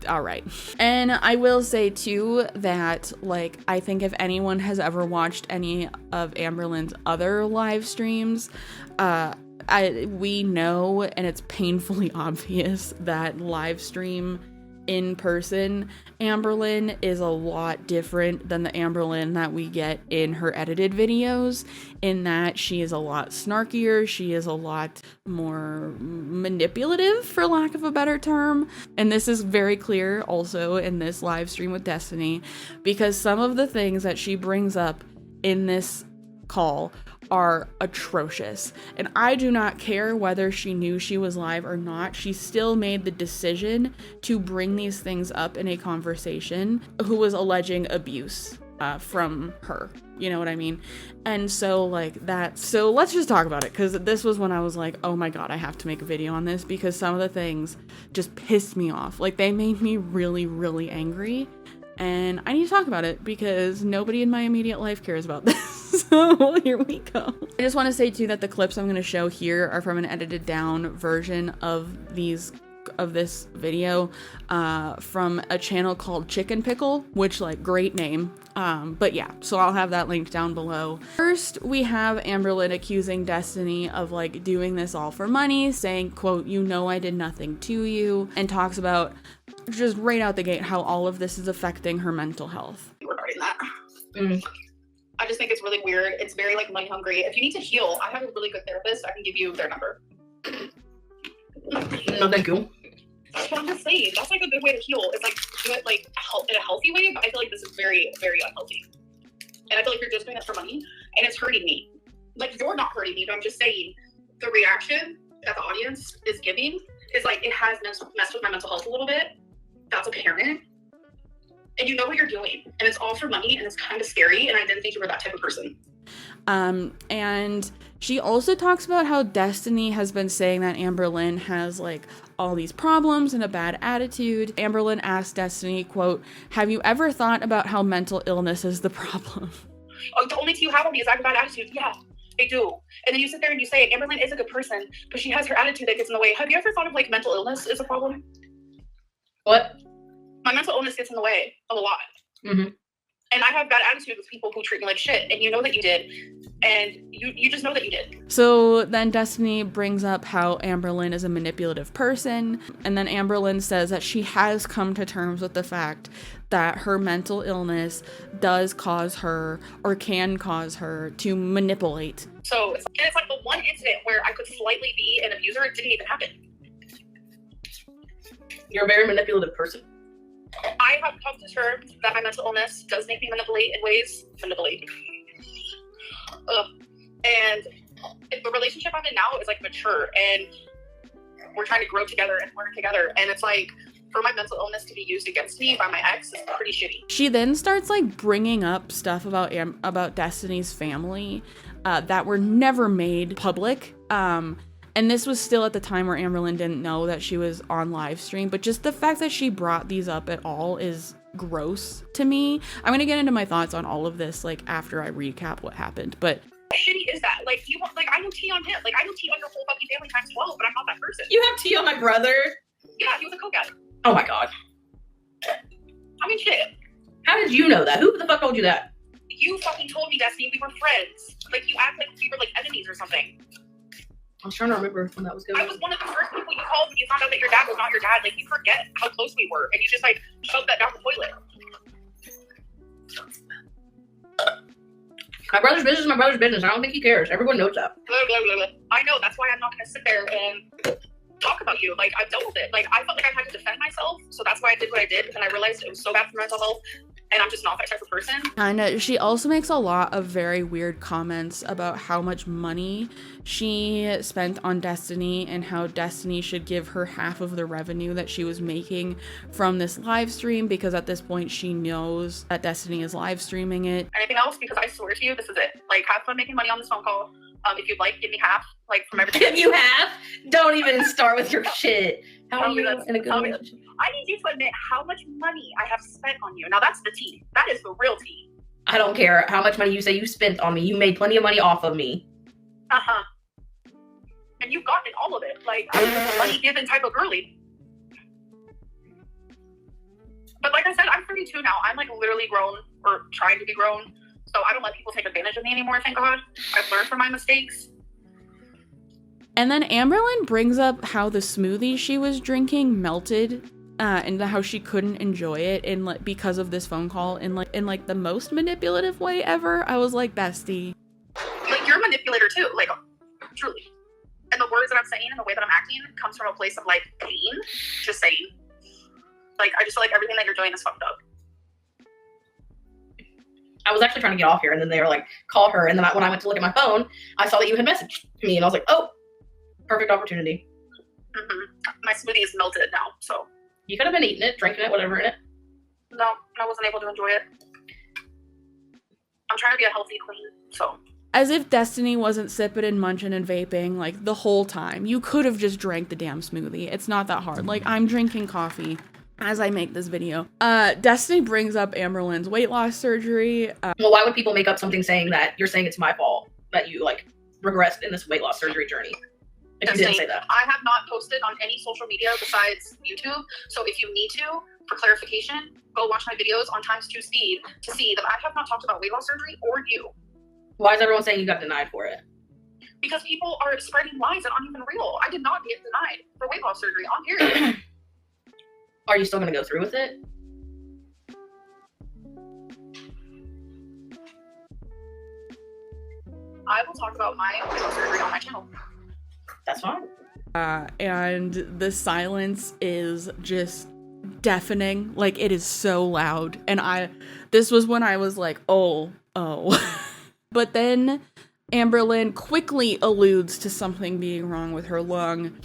S1: all right. And I will say too that like I think if anyone has ever watched any of Amberlynn's other live streams, we know, and it's painfully obvious, that live stream in person Amberlynn is a lot different than the Amberlynn that we get in her edited videos, in that she is a lot snarkier, she is a lot more manipulative, for lack of a better term. And this is very clear also in this live stream with Destiny, because some of the things that she brings up in this call are atrocious. And I do not care whether she knew she was live or not. She still made the decision to bring these things up in a conversation, who was alleging abuse from her. You know what I mean? And so like that, so let's just talk about it, because this was when I was like, oh my god, I have to make a video on this, because some of the things just pissed me off. Like, they made me really, really angry. And I need to talk about it because nobody in my immediate life cares about this. So here we go. I just want to say too that the clips I'm going to show here are from an edited down version of this video from a channel called Pickle, which, like, great name. But yeah, so I'll have that linked down below. First, we have Amberlynn accusing Destiny of like doing this all for money, saying, quote, "You know I did nothing to you," and talks about just right out the gate how all of this is affecting her mental health.
S3: Regarding that, I just think it's really weird. It's very like money hungry. If you need to heal, I have a really good therapist. I can give you their number.
S2: No, thank you.
S3: But I'm just saying, that's like a good way to heal. It's like do it like in a healthy way, but I feel like this is very, very unhealthy. And I feel like you're just doing this for money, and it's hurting me. Like, you're not hurting me, but I'm just saying the reaction that the audience is giving is like, it has messed with my mental health a little bit. That's apparent. And you know what you're doing, and it's all for money, and it's kind of scary, and I didn't think you were that type of person.
S1: And she also talks about how Destiny has been saying that Amberlynn has like all these problems and a bad attitude. Amberlynn asked Destiny, quote, "Have you ever thought about how mental illness is the problem?"
S3: Oh, the only thing you have on me is I have a bad attitude. Yeah, I do. And then you sit there and you say, Amberlynn is a good person, but she has her attitude that gets in the way. Have you ever thought of like mental illness is a problem?
S2: What?
S3: My mental illness gets in the way of a lot.
S2: Mm-hmm.
S3: And I have bad attitude with people who treat me like shit, and you know that you did, and you just know that you did.
S1: So then Destiny brings up how Amberlynn is a manipulative person, and then Amberlynn says that she has come to terms with the fact that her mental illness does cause her, or can cause her, to manipulate.
S3: So it's like the one incident where I could slightly be an abuser, it didn't even happen.
S2: You're a very manipulative person.
S3: I have come to terms that my mental illness does make me manipulate in ways. And the relationship I'm in now is like mature, and we're trying to grow together and learn together. And it's like, for my mental illness to be used against me by my ex is pretty shitty.
S1: She then starts like bringing up stuff about Destiny's family that were never made public. And this was still at the time where Amberlynn didn't know that she was on live stream, but just the fact that she brought these up at all is gross to me. I'm gonna get into my thoughts on all of this like after I recap what happened, but
S3: how shitty is that? Like, you want, like, I know tea on him. Like, I know tea on your whole fucking family times 12, but I'm not that person.
S2: You have tea on my brother?
S3: Yeah, he was a coke addict.
S2: Oh my god.
S3: I mean, shit.
S2: How did you know that? Who the fuck told you that?
S3: You fucking told me, Destiny, we were friends. Like, you act like we were like enemies or something.
S2: I was trying to remember when that was going on.
S3: I was one of the first people you called when you found out that your dad was not your dad. Like, you forget how close we were, and you just, like, shoved that down the toilet.
S2: My brother's business is my brother's business. I don't think he cares. Everyone knows that.
S3: Blah, blah, blah, blah. I know. That's why I'm not going to sit there and talk about you. Like, I've dealt with it. Like, I felt like I had to defend myself, so that's why I did what I did, and I realized it was so bad for mental health, and I'm just not that type of person.
S1: And she also makes a lot of very weird comments about how much money she spent on Destiny and how Destiny should give her half of the revenue that she was making from this live stream, because at this point she knows that Destiny is live streaming it.
S3: Anything else? Because I swear to you, this is it. Like, have fun making money on this phone call. If you'd like, give me half, like, from everything.
S2: If you have, don't even start with your shit. How are you in a good relationship?
S3: I need you to admit how much money I have spent on you. Now, that's the tea. That is the real tea.
S2: I don't care how much money you say you spent on me. You made plenty of money off of me.
S3: Uh-huh. And you've gotten all of it. Like, I'm a money-given type of girly. But like I said, I'm 32 now. I'm, like, literally grown, or trying to be grown. So I don't let people take advantage of me anymore, thank God. I've learned from my mistakes.
S1: And then Amberlynn brings up how the smoothie she was drinking melted and how she couldn't enjoy it because of this phone call in the most manipulative way ever. I was like, bestie.
S3: Like, you're a manipulator too, like, truly. And the words that I'm saying and the way that I'm acting comes from a place of, like, pain. Just saying. Like, I just feel like everything that you're doing is fucked up. I was actually trying to get off here, and then they were like, call her. And then when I went to look at my phone, I saw that you had messaged me, and I was like, oh, perfect opportunity. My smoothie is melted now, so. You could have been eating it, drinking it, whatever in it. No, I wasn't able to enjoy it. I'm trying to be a healthy queen, so.
S1: As if Destiny wasn't sipping and munching and vaping, like, the whole time. You could have just drank the damn smoothie. It's not that hard. Like, I'm drinking coffee as I make this video. Destiny brings up Amberlynn's weight loss surgery.
S3: Well, why would people make up something saying that you're saying it's my fault that you, like, regressed in this weight loss surgery journey? If you didn't say that. I have not posted on any social media besides YouTube, so if you need to, for clarification, go watch my videos on ×2 speed to see that I have not talked about weight loss surgery or you. Why is everyone saying you got denied for it? Because people are spreading lies that aren't even real. I did not get denied for weight loss surgery on period. Are you still going to go through with it? I will talk about my weight loss surgery on my channel. That's fine.
S1: And the silence is just deafening. Like, it is so loud. And this was when I was like, oh. But then Amberlynn quickly alludes to something being wrong with her lung.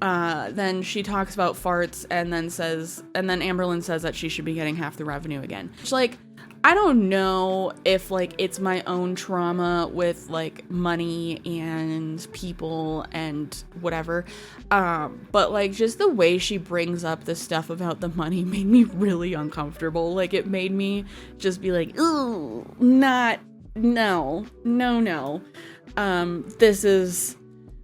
S1: Then she talks about farts and then Amberlynn says that she should be getting half the revenue again. She's like, I don't know if, like, it's my own trauma with, like, money and people and whatever, but, like, just the way she brings up the stuff about the money made me really uncomfortable. Like, it made me just be like, ooh, no.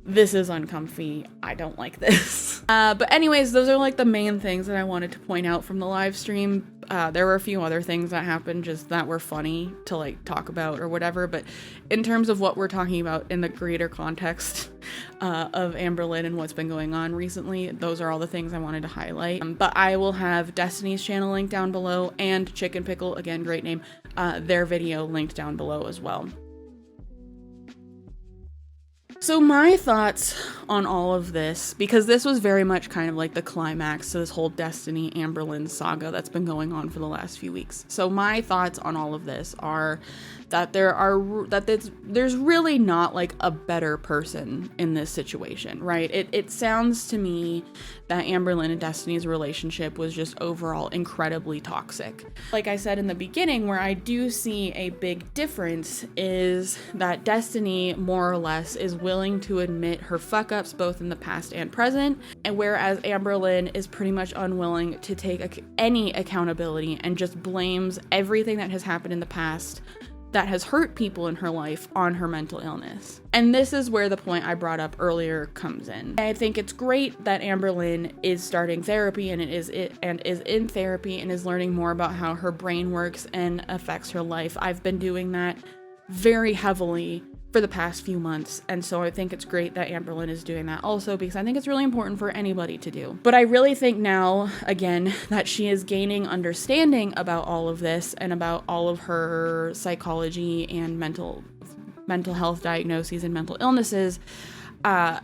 S1: This is uncomfy. I don't like this. But anyways, those are, like, the main things that I wanted to point out from the live stream. There were a few other things that happened just that were funny to, like, talk about or whatever, but in terms of what we're talking about in the greater context of Amberlynn and what's been going on recently, those are all the things I wanted to highlight. But I will have Destiny's channel linked down below, and Chicken Pickle, again, great name, their video linked down below as well. So my thoughts on all of this, because this was very much kind of like the climax to this whole Destiny Amberlynn saga that's been going on for the last few weeks. So my thoughts on all of this are that there's really not, like, a better person in this situation, right? It sounds to me that Amberlynn and Destiny's relationship was just overall incredibly toxic. Like I said in the beginning, where I do see a big difference is that Destiny more or less is willing to admit her fuck-ups both in the past and present, and whereas Amberlynn is pretty much unwilling to take any accountability and just blames everything that has happened in the past that has hurt people in her life on her mental illness. And this is where the point I brought up earlier comes in. I think it's great that Amberlynn is starting therapy and is in therapy and is learning more about how her brain works and affects her life. I've been doing that very heavily for the past few months, and so I think it's great that Amberlynn is doing that also, because I think it's really important for anybody to do. But I really think now, again, that she is gaining understanding about all of this and about all of her psychology and mental health diagnoses and mental illnesses.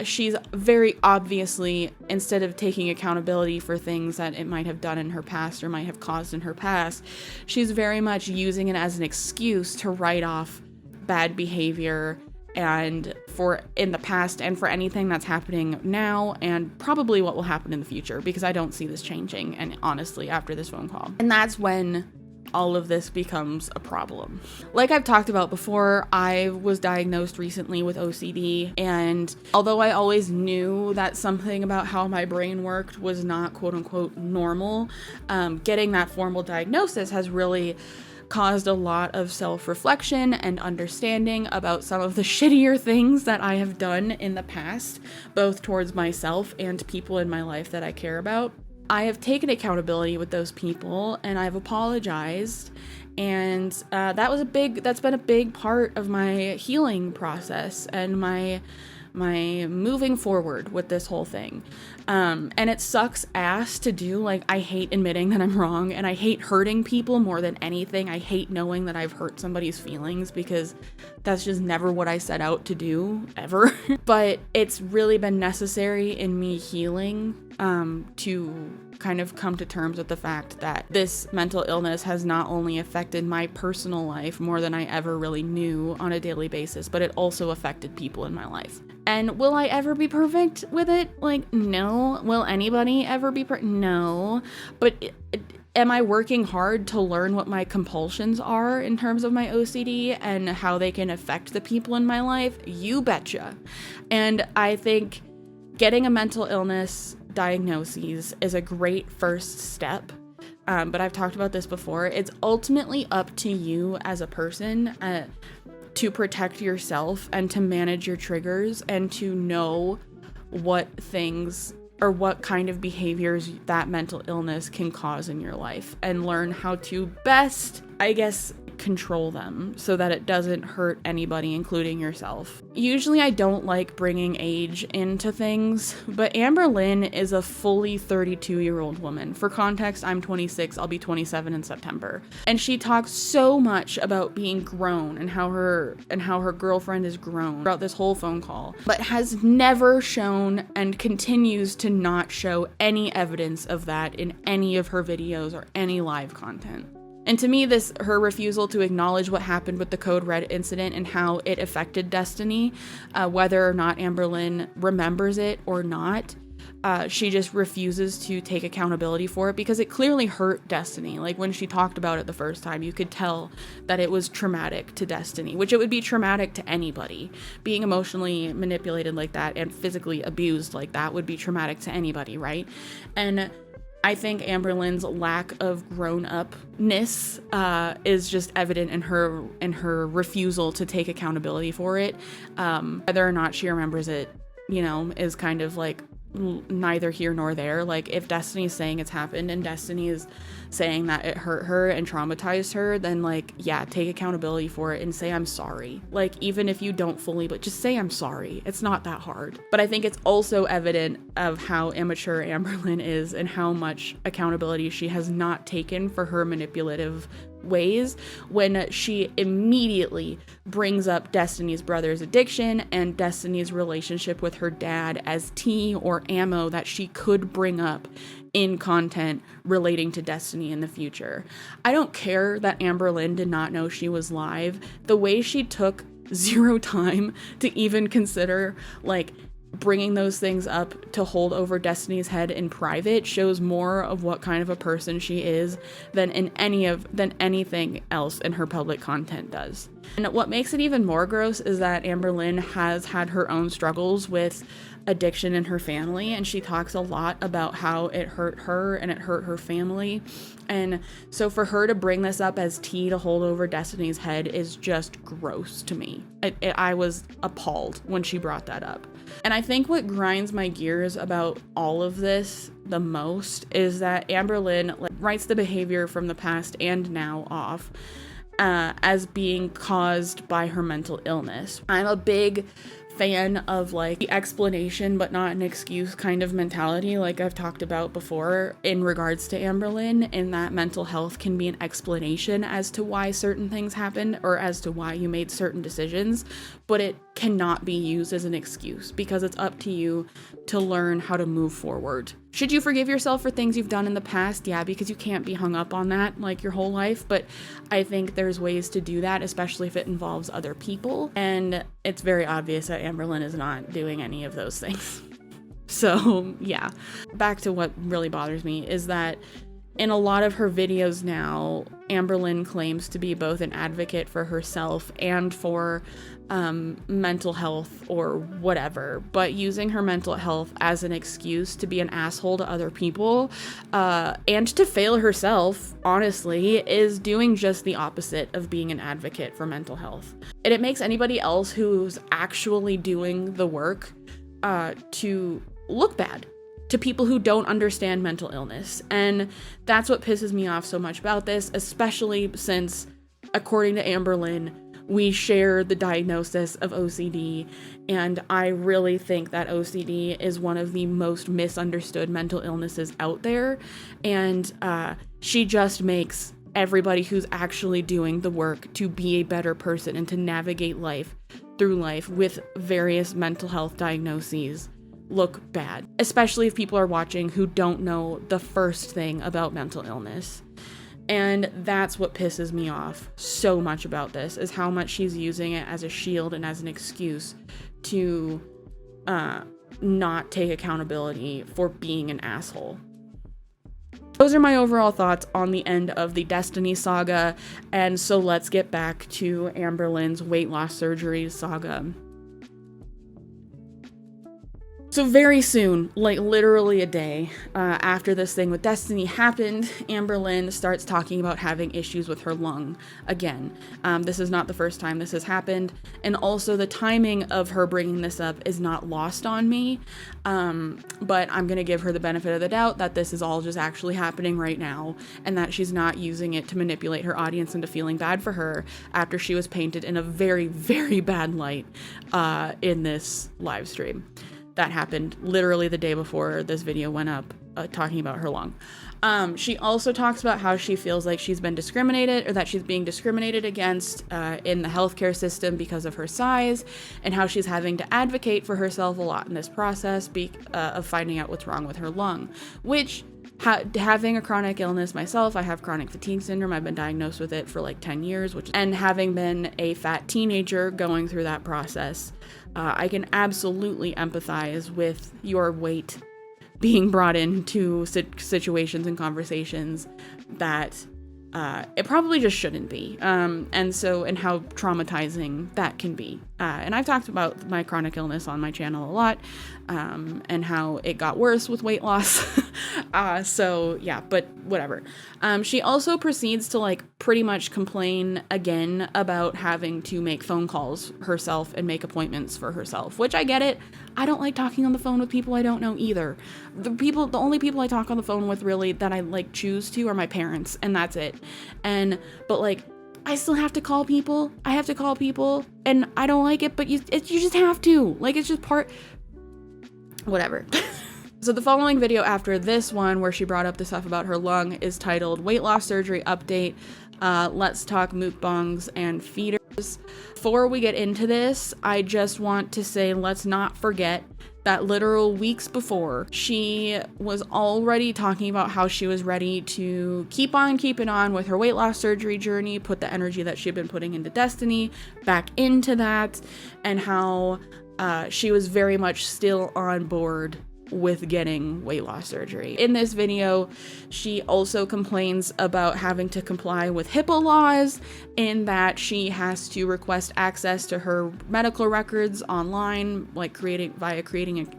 S1: She's very obviously, instead of taking accountability for things that it might have done in her past or might have caused in her past, she's very much using it as an excuse to write off bad behavior and for in the past and for anything that's happening now and probably what will happen in the future, because I don't see this changing, and honestly, after this phone call. And that's when all of this becomes a problem. Like I've talked about before, I was diagnosed recently with OCD, and although I always knew that something about how my brain worked was not quote unquote normal, getting that formal diagnosis has really caused a lot of self-reflection and understanding about some of the shittier things that I have done in the past, both towards myself and people in my life that I care about. I have taken accountability with those people and I've apologized, and that's been a big part of my healing process and my my moving forward with this whole thing. And it sucks ass to do. Like, I hate admitting that I'm wrong, and I hate hurting people more than anything. I hate knowing that I've hurt somebody's feelings, because that's just never what I set out to do, ever. But it's really been necessary in me healing to kind of come to terms with the fact that this mental illness has not only affected my personal life more than I ever really knew on a daily basis, but it also affected people in my life. And will I ever be perfect with it? Like, no. Will anybody ever be No. But am I working hard to learn what my compulsions are in terms of my OCD and how they can affect the people in my life? You betcha. And I think getting a mental illness diagnosis is a great first step. But I've talked about this before. It's ultimately up to you as a person to protect yourself and to manage your triggers and to know what things or what kind of behaviors that mental illness can cause in your life, and learn how to best, I guess, control them so that it doesn't hurt anybody, including yourself. Usually I don't like bringing age into things, but Amberlynn is a fully 32-year-old woman. For context, I'm 26, I'll be 27 in September. And she talks so much about being grown and how her girlfriend is grown throughout this whole phone call, but has never shown and continues to not show any evidence of that in any of her videos or any live content. And to me, her refusal to acknowledge what happened with the Code Red incident and how it affected Destiny, whether or not Amberlynn remembers it or not, she just refuses to take accountability for it because it clearly hurt Destiny. Like, when she talked about it the first time, you could tell that it was traumatic to Destiny, which it would be traumatic to anybody. Being emotionally manipulated like that and physically abused like that would be traumatic to anybody, right? And I think Amberlynn's lack of grown-upness is just evident in her refusal to take accountability for it. Whether or not she remembers it, is kind of like neither here nor there. Like, if Destiny's saying it's happened and Destiny is saying that it hurt her and traumatized her, then, like, yeah, take accountability for it and say I'm sorry. Like, even if you don't fully, but just say I'm sorry. It's not that hard. But I think it's also evident of how immature Amberlynn is and how much accountability she has not taken for her manipulative ways when she immediately brings up Destiny's brother's addiction and Destiny's relationship with her dad as tea or ammo that she could bring up in content relating to Destiny in the future. I don't care that Amberlynn did not know she was live. The way she took zero time to even consider, like, bringing those things up to hold over Destiny's head in private shows more of what kind of a person she is than anything else in her public content does. And what makes it even more gross is that Amberlynn has had her own struggles with addiction in her family, and she talks a lot about how it hurt her and it hurt her family. And so for her to bring this up as tea to hold over Destiny's head is just gross to me. I was appalled when she brought that up. And I think what grinds my gears about all of this the most is that Amberlynn writes the behavior from the past and now off as being caused by her mental illness. I'm a big fan of, like, the explanation but not an excuse kind of mentality, like I've talked about before in regards to Amberlynn, in that mental health can be an explanation as to why certain things happened or as to why you made certain decisions, but it cannot be used as an excuse because it's up to you to learn how to move forward. Should you forgive yourself for things you've done in the past? Yeah, because you can't be hung up on that like your whole life, but I think there's ways to do that, especially if it involves other people, and it's very obvious that Amberlynn is not doing any of those things. So yeah, back to what really bothers me is that in a lot of her videos now, Amberlynn claims to be both an advocate for herself and for mental health or whatever, but using her mental health as an excuse to be an asshole to other people and to fail herself, honestly, is doing just the opposite of being an advocate for mental health. And it makes anybody else who's actually doing the work to look bad to people who don't understand mental illness. And that's what pisses me off so much about this, especially since, according to Amberlynn, we share the diagnosis of OCD, and I really think that OCD is one of the most misunderstood mental illnesses out there, and she just makes everybody who's actually doing the work to be a better person and to navigate through life with various mental health diagnoses look bad, especially if people are watching who don't know the first thing about mental illness. And that's what pisses me off so much about this, is how much she's using it as a shield and as an excuse to not take accountability for being an asshole. Those are my overall thoughts on the end of the Destiny saga, and so let's get back to Amberlynn's weight loss surgery saga. So very soon, like literally a day after this thing with Destiny happened, Amberlynn starts talking about having issues with her lung again. This is not the first time this has happened, and also the timing of her bringing this up is not lost on me, but I'm going to give her the benefit of the doubt that this is all just actually happening right now, and that she's not using it to manipulate her audience into feeling bad for her after she was painted in a very, very bad light in this live stream. That happened literally the day before this video went up, talking about her lung. She also talks about how she feels like she's been discriminated, or that she's being discriminated against in the healthcare system because of her size, and how she's having to advocate for herself a lot in this process of finding out what's wrong with her lung, which having a chronic illness myself, I have chronic fatigue syndrome. I've been diagnosed with it for like 10 years, and having been a fat teenager going through that process, I can absolutely empathize with your weight being brought into situations and conversations that it probably just shouldn't be. And how traumatizing that can be. And I've talked about my chronic illness on my channel a lot, and how it got worse with weight loss. So yeah, but whatever. She also proceeds to like pretty much complain again about having to make phone calls herself and make appointments for herself, which I get it. I don't like talking on the phone with people I don't know either. The only people I talk on the phone with really that I like choose to are my parents, and that's it. But like, I still have to call people. I have to call people, and I don't like it, but you just have to. Like, it's just whatever. So the following video after this one, where she brought up the stuff about her lung, is titled Weight Loss Surgery Update. Let's talk mukbangs and feeders. Before we get into this, I just want to say, let's not forget that literal weeks before, she was already talking about how she was ready to keep on keeping on with her weight loss surgery journey, put the energy that she had been putting into Destiny back into that, and how she was very much still on board with getting weight loss surgery. In this video, she also complains about having to comply with HIPAA laws, in that she has to request access to her medical records online, like creating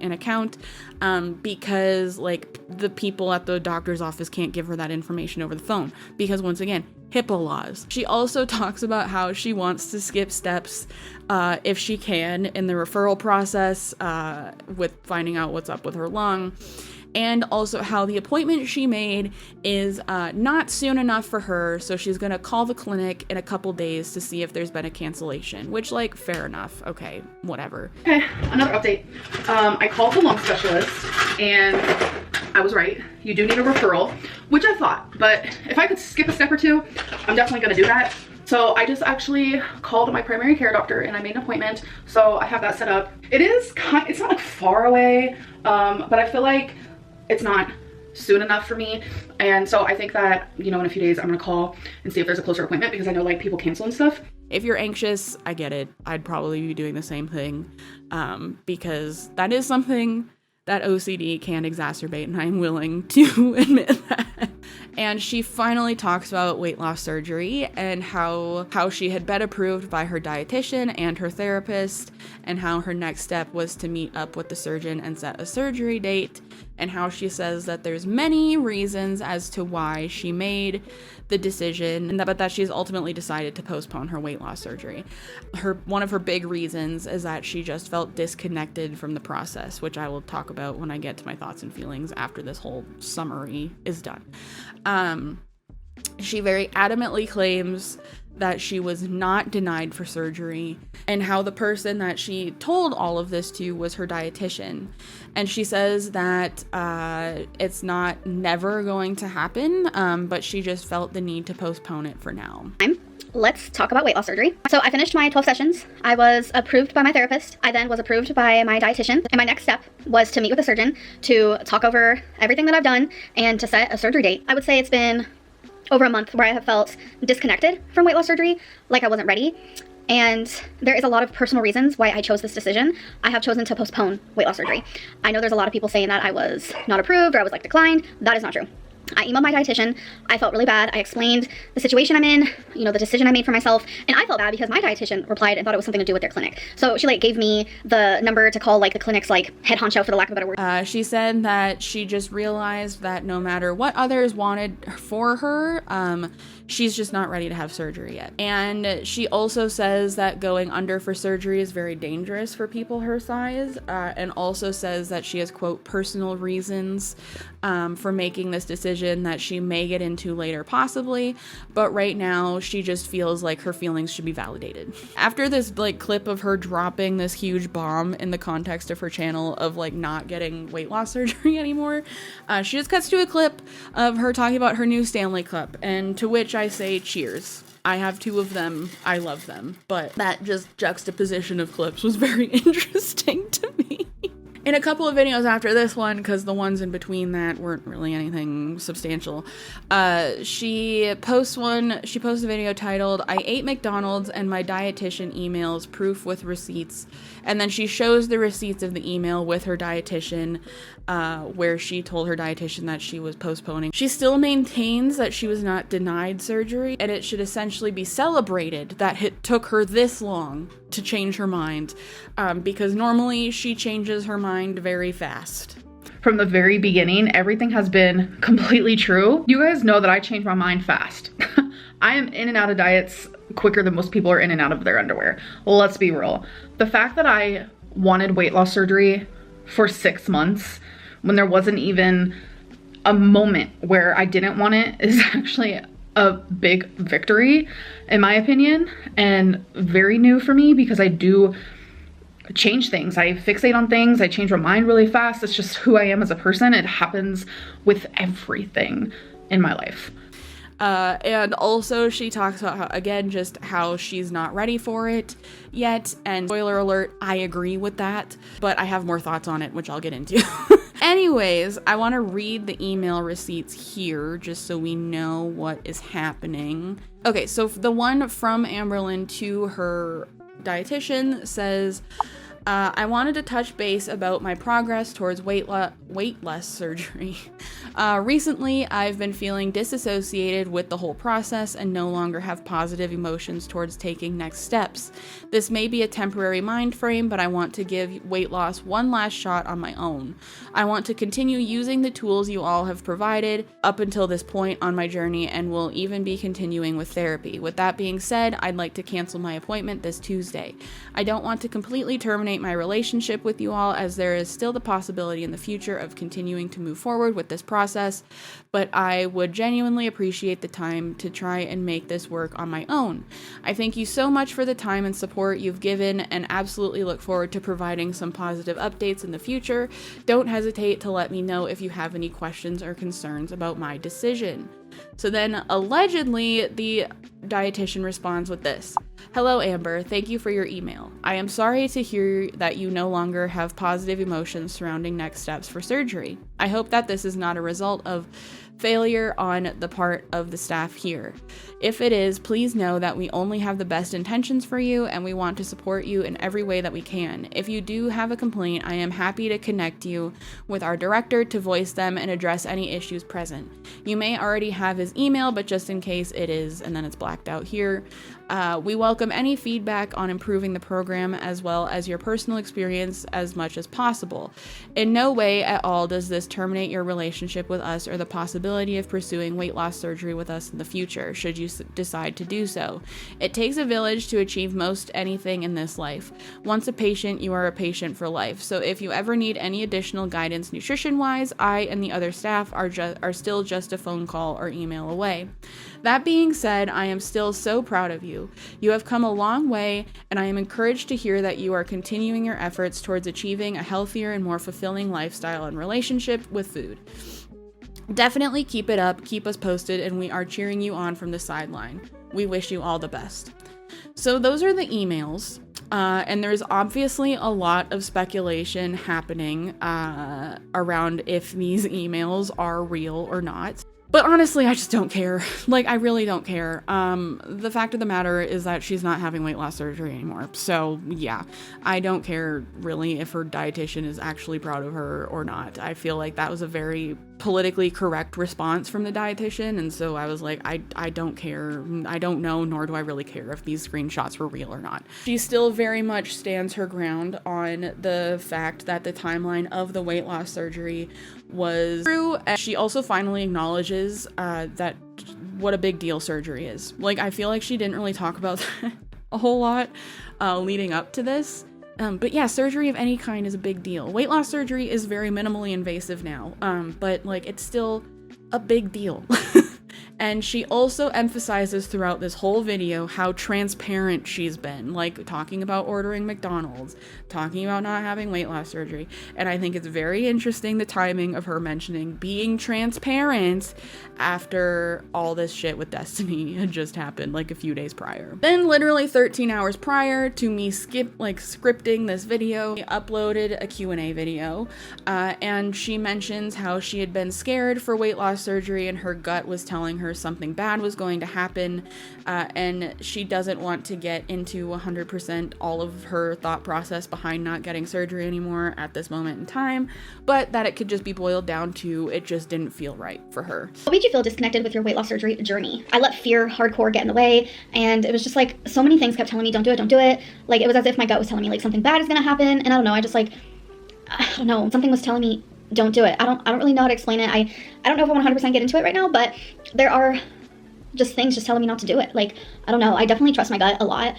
S1: an account, because like the people at the doctor's office can't give her that information over the phone, because once again, HIPAA laws. She also talks about how she wants to skip steps if she can in the referral process with finding out what's up with her lung, and also how the appointment she made is not soon enough for her, so she's gonna call the clinic in a couple days to see if there's been a cancellation, which, like, fair enough. Okay, whatever.
S3: Okay, another update. I called the lung specialist, and I was right. You do need a referral, which I thought, but if I could skip a step or two, I'm definitely gonna do that. So I just actually called my primary care doctor and I made an appointment, so I have that set up. It's not like far away, but I feel like it's not soon enough for me, and so I think that, you know, in a few days I'm gonna call and see if there's a closer appointment, because I know like people cancel and stuff.
S1: If you're anxious, I get it. I'd probably be doing the same thing, because that is something that OCD can exacerbate, and I'm willing to admit that. And she finally talks about weight loss surgery and how she had been approved by her dietitian and her therapist, and how her next step was to meet up with the surgeon and set a surgery date, and how she says that there's many reasons as to why she made the decision, but that she's ultimately decided to postpone her weight loss surgery. One of her big reasons is that she just felt disconnected from the process, which I will talk about when I get to my thoughts and feelings after this whole summary is done. She very adamantly claims that she was not denied for surgery, and how the person that she told all of this to was her dietitian. And she says that it's not never going to happen, but she just felt the need to postpone it for now.
S3: Let's talk about weight loss surgery. So I finished my 12 sessions. I was approved by my therapist. I then was approved by my dietitian. And my next step was to meet with a surgeon to talk over everything that I've done and to set a surgery date. I would say it's been over a month where I have felt disconnected from weight loss surgery, like I wasn't ready. And there is a lot of personal reasons why I chose this decision. I have chosen to postpone weight loss surgery. I know there's a lot of people saying that I was not approved or I was declined. That is not true. I emailed my dietitian. I felt really bad. I explained the situation I'm in, the decision I made for myself, and I felt bad because my dietitian replied and thought it was something to do with their clinic. So she gave me the number to call the clinic's head honcho, for the lack of a better word.
S1: She said that she just realized that no matter what others wanted for her, she's just not ready to have surgery yet. And she also says that going under for surgery is very dangerous for people her size, and also says that she has, quote, personal reasons for making this decision that she may get into later possibly, but right now she just feels like her feelings should be validated. After this clip of her dropping this huge bomb in the context of her channel of not getting weight loss surgery anymore, she just cuts to a clip of her talking about her new Stanley Cup, and to which I say cheers. I have 2 of them. I love them, but that just juxtaposition of clips was very interesting to me. In a couple of videos after this one, because the ones in between that weren't really anything substantial, she posts a video titled, "I ate McDonald's and my dietitian emails proof with receipts." And then she shows the receipts of the email with her dietitian, where she told her dietitian that she was postponing. She still maintains that she was not denied surgery, and it should essentially be celebrated that it took her this long to change her mind, because normally she changes her mind very fast.
S3: From the very beginning, everything has been completely true. You guys know that I change my mind fast. I am in and out of diets quicker than most people are in and out of their underwear. Let's be real. The fact that I wanted weight loss surgery for 6 months when there wasn't even a moment where I didn't want it is actually a big victory, in my opinion, and very new for me because I do change things. I fixate on things. I change my mind really fast. It's just who I am as a person. It happens with everything in my life.
S1: And also she talks about how she's not ready for it yet. And spoiler alert, I agree with that, but I have more thoughts on it, which I'll get into. Anyways, I want to read the email receipts here just so we know what is happening. Okay, so the one from Amberlynn to her dietitian says, I wanted to touch base about my progress towards weight loss surgery. Recently, I've been feeling disassociated with the whole process and no longer have positive emotions towards taking next steps. This may be a temporary mind frame, but I want to give weight loss one last shot on my own. I want to continue using the tools you all have provided up until this point on my journey and will even be continuing with therapy. With that being said, I'd like to cancel my appointment this Tuesday. I don't want to completely terminate my relationship with you all, as there is still the possibility in the future of continuing to move forward with this process, but I would genuinely appreciate the time to try and make this work on my own. I thank you so much for the time and support you've given and absolutely look forward to providing some positive updates in the future. Don't hesitate to let me know if you have any questions or concerns about my decision. So then allegedly the dietitian responds with this. Hello, Amber. Thank you for your email. I am sorry to hear that you no longer have positive emotions surrounding next steps for surgery. I hope that this is not a result of failure on the part of the staff here. If it is, please know that we only have the best intentions for you and we want to support you in every way that we can. If you do have a complaint, I am happy to connect you with our director to voice them and address any issues present. You may already have his email, but just in case it is, and then it's blacked out here, We welcome any feedback on improving the program as well as your personal experience as much as possible. In no way at all does this terminate your relationship with us or the possibility of pursuing weight loss surgery with us in the future, should you decide to do so. It takes a village to achieve most anything in this life. Once a patient, you are a patient for life. So if you ever need any additional guidance nutrition-wise, I and the other staff are still just a phone call or email away. That being said, I am still so proud of you. You have come a long way, and I am encouraged to hear that you are continuing your efforts towards achieving a healthier and more fulfilling lifestyle and relationship with food. Definitely keep it up, keep us posted, and we are cheering you on from the sideline. We wish you all the best. So those are the emails, and there's obviously a lot of speculation happening around if these emails are real or not. But honestly, I just don't care. Like, I really don't care. The fact of the matter is that she's not having weight loss surgery anymore. So yeah, I don't care really if her dietitian is actually proud of her or not. I feel like that was a very politically correct response from the dietitian. And so I was like, I don't care. I don't know, nor do I really care if these screenshots were real or not. She still very much stands her ground on the fact that the timeline of the weight loss surgery was true. And she also finally acknowledges that what a big deal surgery is. Like, I feel like she didn't really talk about that a whole lot leading up to this. But yeah, surgery of any kind is a big deal. Weight loss surgery is very minimally invasive now, but like, it's still a big deal. And she also emphasizes throughout this whole video how transparent she's been, like talking about ordering McDonald's, talking about not having weight loss surgery. And I think it's very interesting the timing of her mentioning being transparent after all this shit with Destiny had just happened like a few days prior. Then literally 13 hours prior to me scripting this video, I uploaded a Q&A video, and she mentions how she had been scared for weight loss surgery and her gut was telling her something bad was going to happen, and she doesn't want to get into 100% all of her thought process behind not getting surgery anymore at this moment in time, but that it could just be boiled down to it just didn't feel right for her.
S4: What made you feel disconnected with your weight loss surgery journey? I let fear hardcore get in the way, and it was just like so many things kept telling me don't do it, don't do it. Like, it was as if my gut was telling me like something bad is gonna happen, and I don't know, I don't know, something was telling me don't do it. I don't really know how to explain it. I don't know if I want 100% get into it right now, but there are just things just telling me not to do it. Like, I don't know. I definitely trust my gut a lot.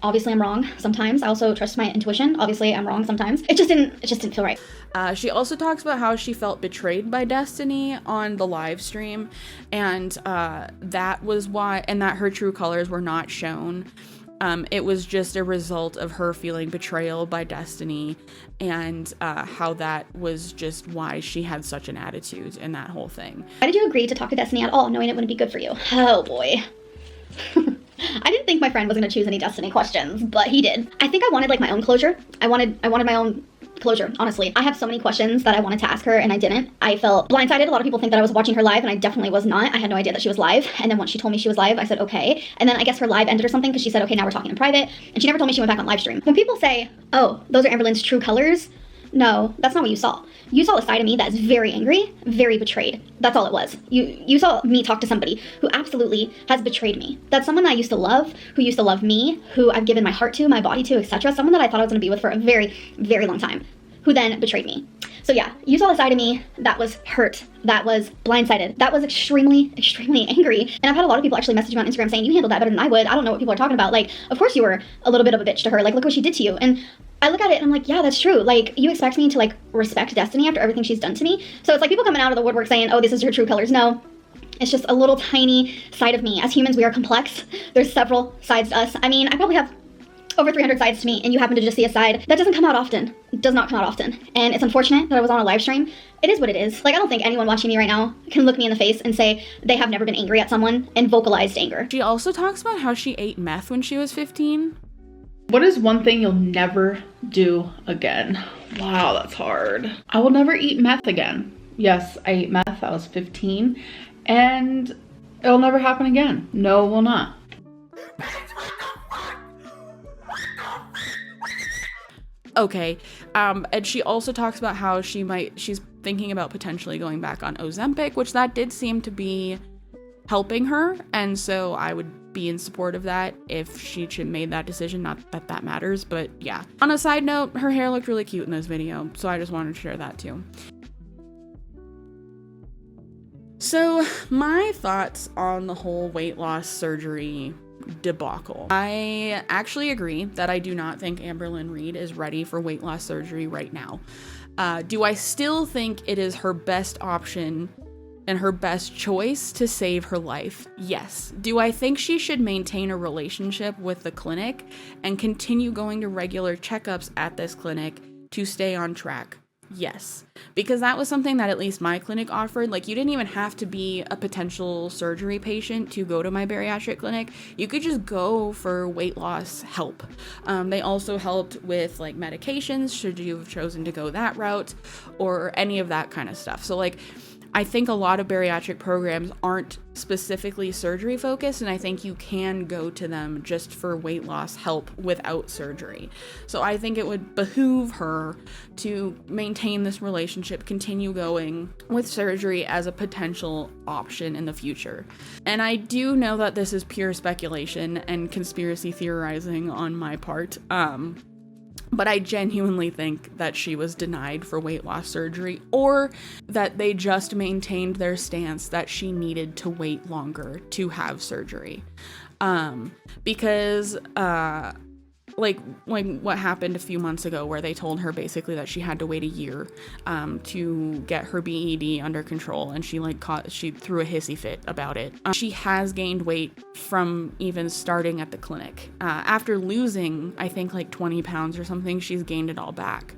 S4: Obviously I'm wrong sometimes. I also trust my intuition. Obviously I'm wrong sometimes. It just didn't feel right.
S1: She also talks about how she felt betrayed by Destiny on the live stream, and that was why, and that her true colors were not shown. It was just a result of her feeling betrayal by Destiny, and how that was just why she had such an attitude in that whole thing.
S4: Why did you agree to talk to Destiny at all, knowing it wouldn't be good for you? Oh boy. I didn't think my friend was going to choose any Destiny questions, but he did. I think I wanted like my own closure. I wanted my own closure, honestly. I have so many questions that I wanted to ask her and I didn't. I felt blindsided. A lot of people think that I was watching her live, and I definitely was not. I had no idea that she was live. And then once she told me she was live, I said, okay. And then I guess her live ended or something because she said, okay, now we're talking in private. And she never told me she went back on live stream. When people say, oh, those are Amberlynn's true colors, no, that's not what you saw. You saw a side of me that is very angry, very betrayed. That's all it was. You saw me talk to somebody who absolutely has betrayed me. That's someone that I used to love, who used to love me, who I've given my heart to, my body to, etc. Someone that I thought I was going to be with for a very, very long time, who then betrayed me. So yeah, you saw a side of me that was hurt, that was blindsided, that was extremely, extremely angry. And I've had a lot of people actually message me on Instagram saying, you handled that better than I would. I don't know what people are talking about. Like, of course you were a little bit of a bitch to her. Like, look what she did to you. And I look at it and I'm like, yeah, that's true. Like, you expect me to like respect Destiny after everything she's done to me? So it's like people coming out of the woodwork saying, oh, this is her true colors. No, it's just a little tiny side of me. As humans, we are complex. There's several sides to us. I mean, I probably have over 300 sides to me, and you happen to just see a side that doesn't come out often. It does not come out often. And it's unfortunate that I was on a live stream. It is what it is. Like, I don't think anyone watching me right now can look me in the face and say they have never been angry at someone and vocalized anger.
S1: She also talks about how she ate meth when she was 15.
S5: What is one thing you'll never do again? Wow, that's hard. I will never eat meth again. Yes, I ate meth. I was 15, and it'll never happen again. No, it will not.
S1: Okay, and she also talks about how she's thinking about potentially going back on Ozempic, which that did seem to be helping her, and so I would be in support of that if she made that decision. Not that that matters, but yeah. On a side note, her hair looked really cute in this video, so I just wanted to share that too. So my thoughts on the whole weight loss surgery debacle. I actually agree that I do not think Amberlynn Reid is ready for weight loss surgery right now. Do I still think it is her best option and her best choice to save her life? Yes. Do I think she should maintain a relationship with the clinic and continue going to regular checkups at this clinic to stay on track? Yes, because that was something that at least my clinic offered. Like, you didn't even have to be a potential surgery patient to go to my bariatric clinic. You could just go for weight loss help. They also helped with like medications should you have chosen to go that route, or any of that kind of stuff. So like, I think a lot of bariatric programs aren't specifically surgery focused, and I think you can go to them just for weight loss help without surgery. So I think it would behoove her to maintain this relationship, continue going with surgery as a potential option in the future. And I do know that this is pure speculation and conspiracy theorizing on my part. But I genuinely think that she was denied for weight loss surgery, or that they just maintained their stance that she needed to wait longer to have surgery. Because like what happened a few months ago where they told her basically that she had to wait a year to get her BED under control, and she threw a hissy fit about it. She has gained weight from even starting at the clinic. After losing, I think like 20 pounds or something, she's gained it all back.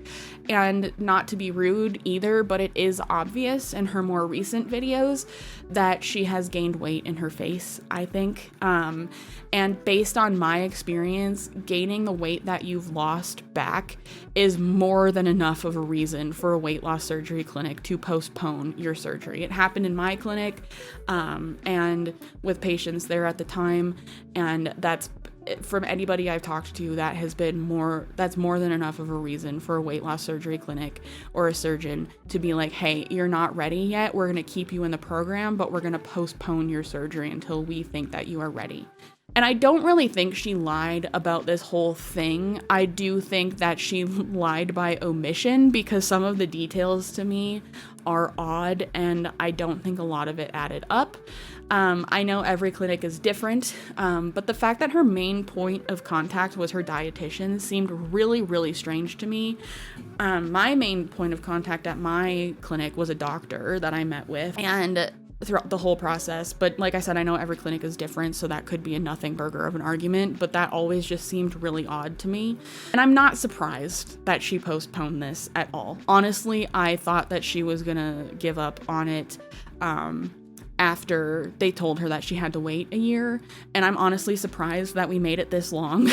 S1: And not to be rude either, but it is obvious in her more recent videos that she has gained weight in her face, I think. And based on my experience, gaining the weight that you've lost back is more than enough of a reason for a weight loss surgery clinic to postpone your surgery. It happened in my clinic, and with patients there at the time, and that's from anybody I've talked to, that's more than enough of a reason for a weight loss surgery clinic or a surgeon to be like, hey, you're not ready yet. We're going to keep you in the program, but we're going to postpone your surgery until we think that you are ready. And I don't really think she lied about this whole thing. I do think that she lied by omission, because some of the details to me are odd, and I don't think a lot of it added up. I know every clinic is different, but the fact that her main point of contact was her dietitian seemed really, really strange to me. My main point of contact at my clinic was a doctor that I met with, and throughout the whole process, but like I said, I know every clinic is different, so that could be a nothing burger of an argument, but that always just seemed really odd to me. And I'm not surprised that she postponed this at all. Honestly, I thought that she was gonna give up on it after they told her that she had to wait a year, and I'm honestly surprised that we made it this long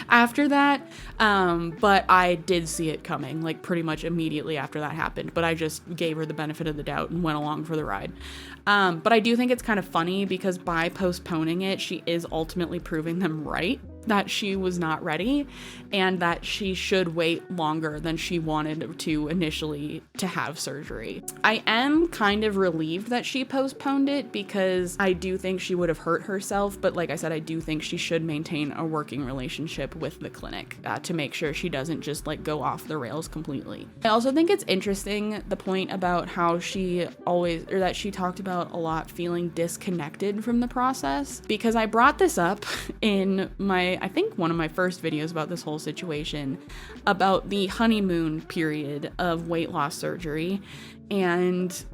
S1: after that, but I did see it coming, like pretty much immediately after that happened, but I just gave her the benefit of the doubt and went along for the ride. But I do think it's kind of funny, because by postponing it, she is ultimately proving them right, that she was not ready, and that she should wait longer than she wanted to initially to have surgery. I am kind of relieved that she postponed it, because I do think she would have hurt herself, but like I said, I do think she should maintain a working relationship with the clinic to make sure she doesn't just like go off the rails completely. I also think it's interesting the point about how that she talked about a lot feeling disconnected from the process, because I brought this up in I think one of my first videos about this whole situation, about the honeymoon period of weight loss surgery and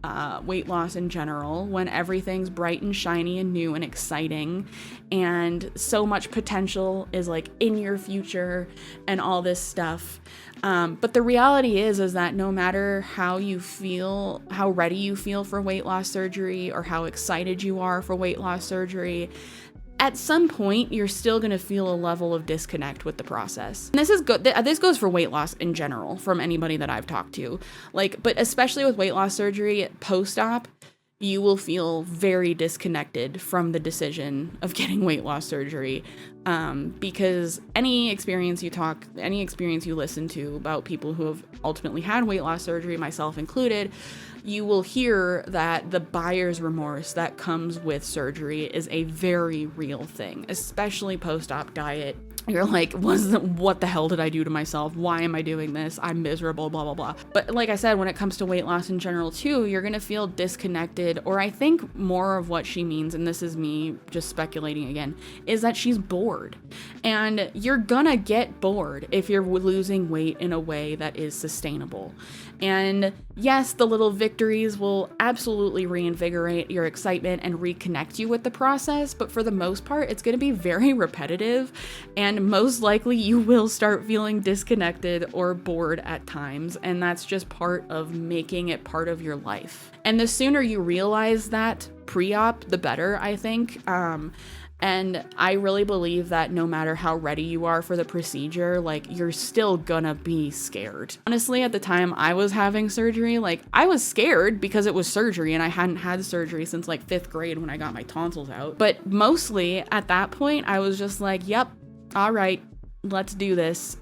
S1: weight loss in general, when everything's bright and shiny and new and exciting, and so much potential is like in your future and all this stuff. But the reality is that no matter how you feel, how ready you feel for weight loss surgery, or how excited you are for weight loss surgery, at some point, you're still going to feel a level of disconnect with the process. And this is good. This goes for weight loss in general from anybody that I've talked to. But especially with weight loss surgery post-op, you will feel very disconnected from the decision of getting weight loss surgery, because any experience you listen to about people who have ultimately had weight loss surgery, myself included, you will hear that the buyer's remorse that comes with surgery is a very real thing, especially post-op diet. You're like, what the hell did I do to myself? Why am I doing this? I'm miserable, blah, blah, blah. But like I said, when it comes to weight loss in general too, you're going to feel disconnected, or I think more of what she means, and this is me just speculating again, is that she's bored. And you're gonna get bored if you're losing weight in a way that is sustainable. And yes, the little victories will absolutely reinvigorate your excitement and reconnect you with the process, but for the most part, it's going to be very repetitive, and most likely you will start feeling disconnected or bored at times, and that's just part of making it part of your life. And the sooner you realize that pre-op, the better, I think. And I really believe that no matter how ready you are for the procedure, like, you're still gonna be scared. Honestly, at the time I was having surgery, like, I was scared because it was surgery and I hadn't had surgery since like 5th grade when I got my tonsils out. But mostly at that point, I was just like, yep, all right, let's do this,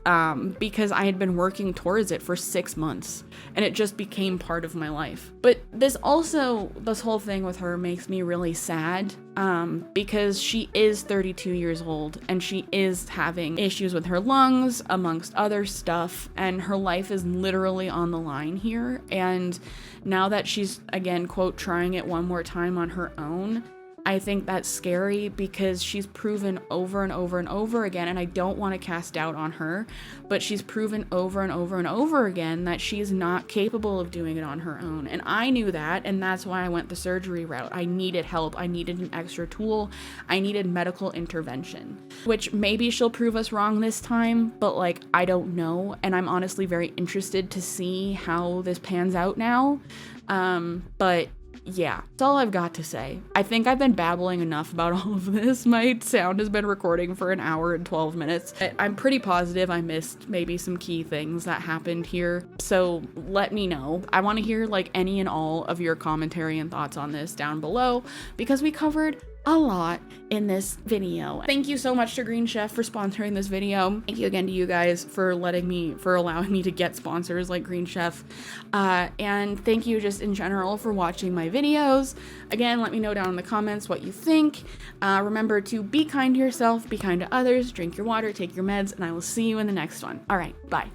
S1: because I had been working towards it for 6 months and it just became part of my life. But this whole thing with her makes me really sad, because she is 32 years old and she is having issues with her lungs, amongst other stuff, and her life is literally on the line here. And now that she's, again, quote, trying it one more time on her own, I think that's scary, because she's proven over and over and over again, and I don't want to cast doubt on her, but she's proven over and over and over again that she's not capable of doing it on her own. And I knew that, and that's why I went the surgery route. I needed help. I needed an extra tool. I needed medical intervention, which maybe she'll prove us wrong this time, but like, I don't know. And I'm honestly very interested to see how this pans out now. But yeah, that's all I've got to say. I think I've been babbling enough about all of this. My sound has been recording for 1 hour and 12 minutes. I'm pretty positive I missed maybe some key things that happened here, so let me know. I want to hear like any and all of your commentary and thoughts on this down below, because we covered a lot in this video. Thank you so much to Green Chef for sponsoring this video. Thank you again to you guys for allowing me to get sponsors like Green Chef. And thank you just in general for watching my videos. Again, let me know down in the comments what you think. Remember to be kind to yourself, be kind to others, drink your water, take your meds, and I will see you in the next one. All right, bye.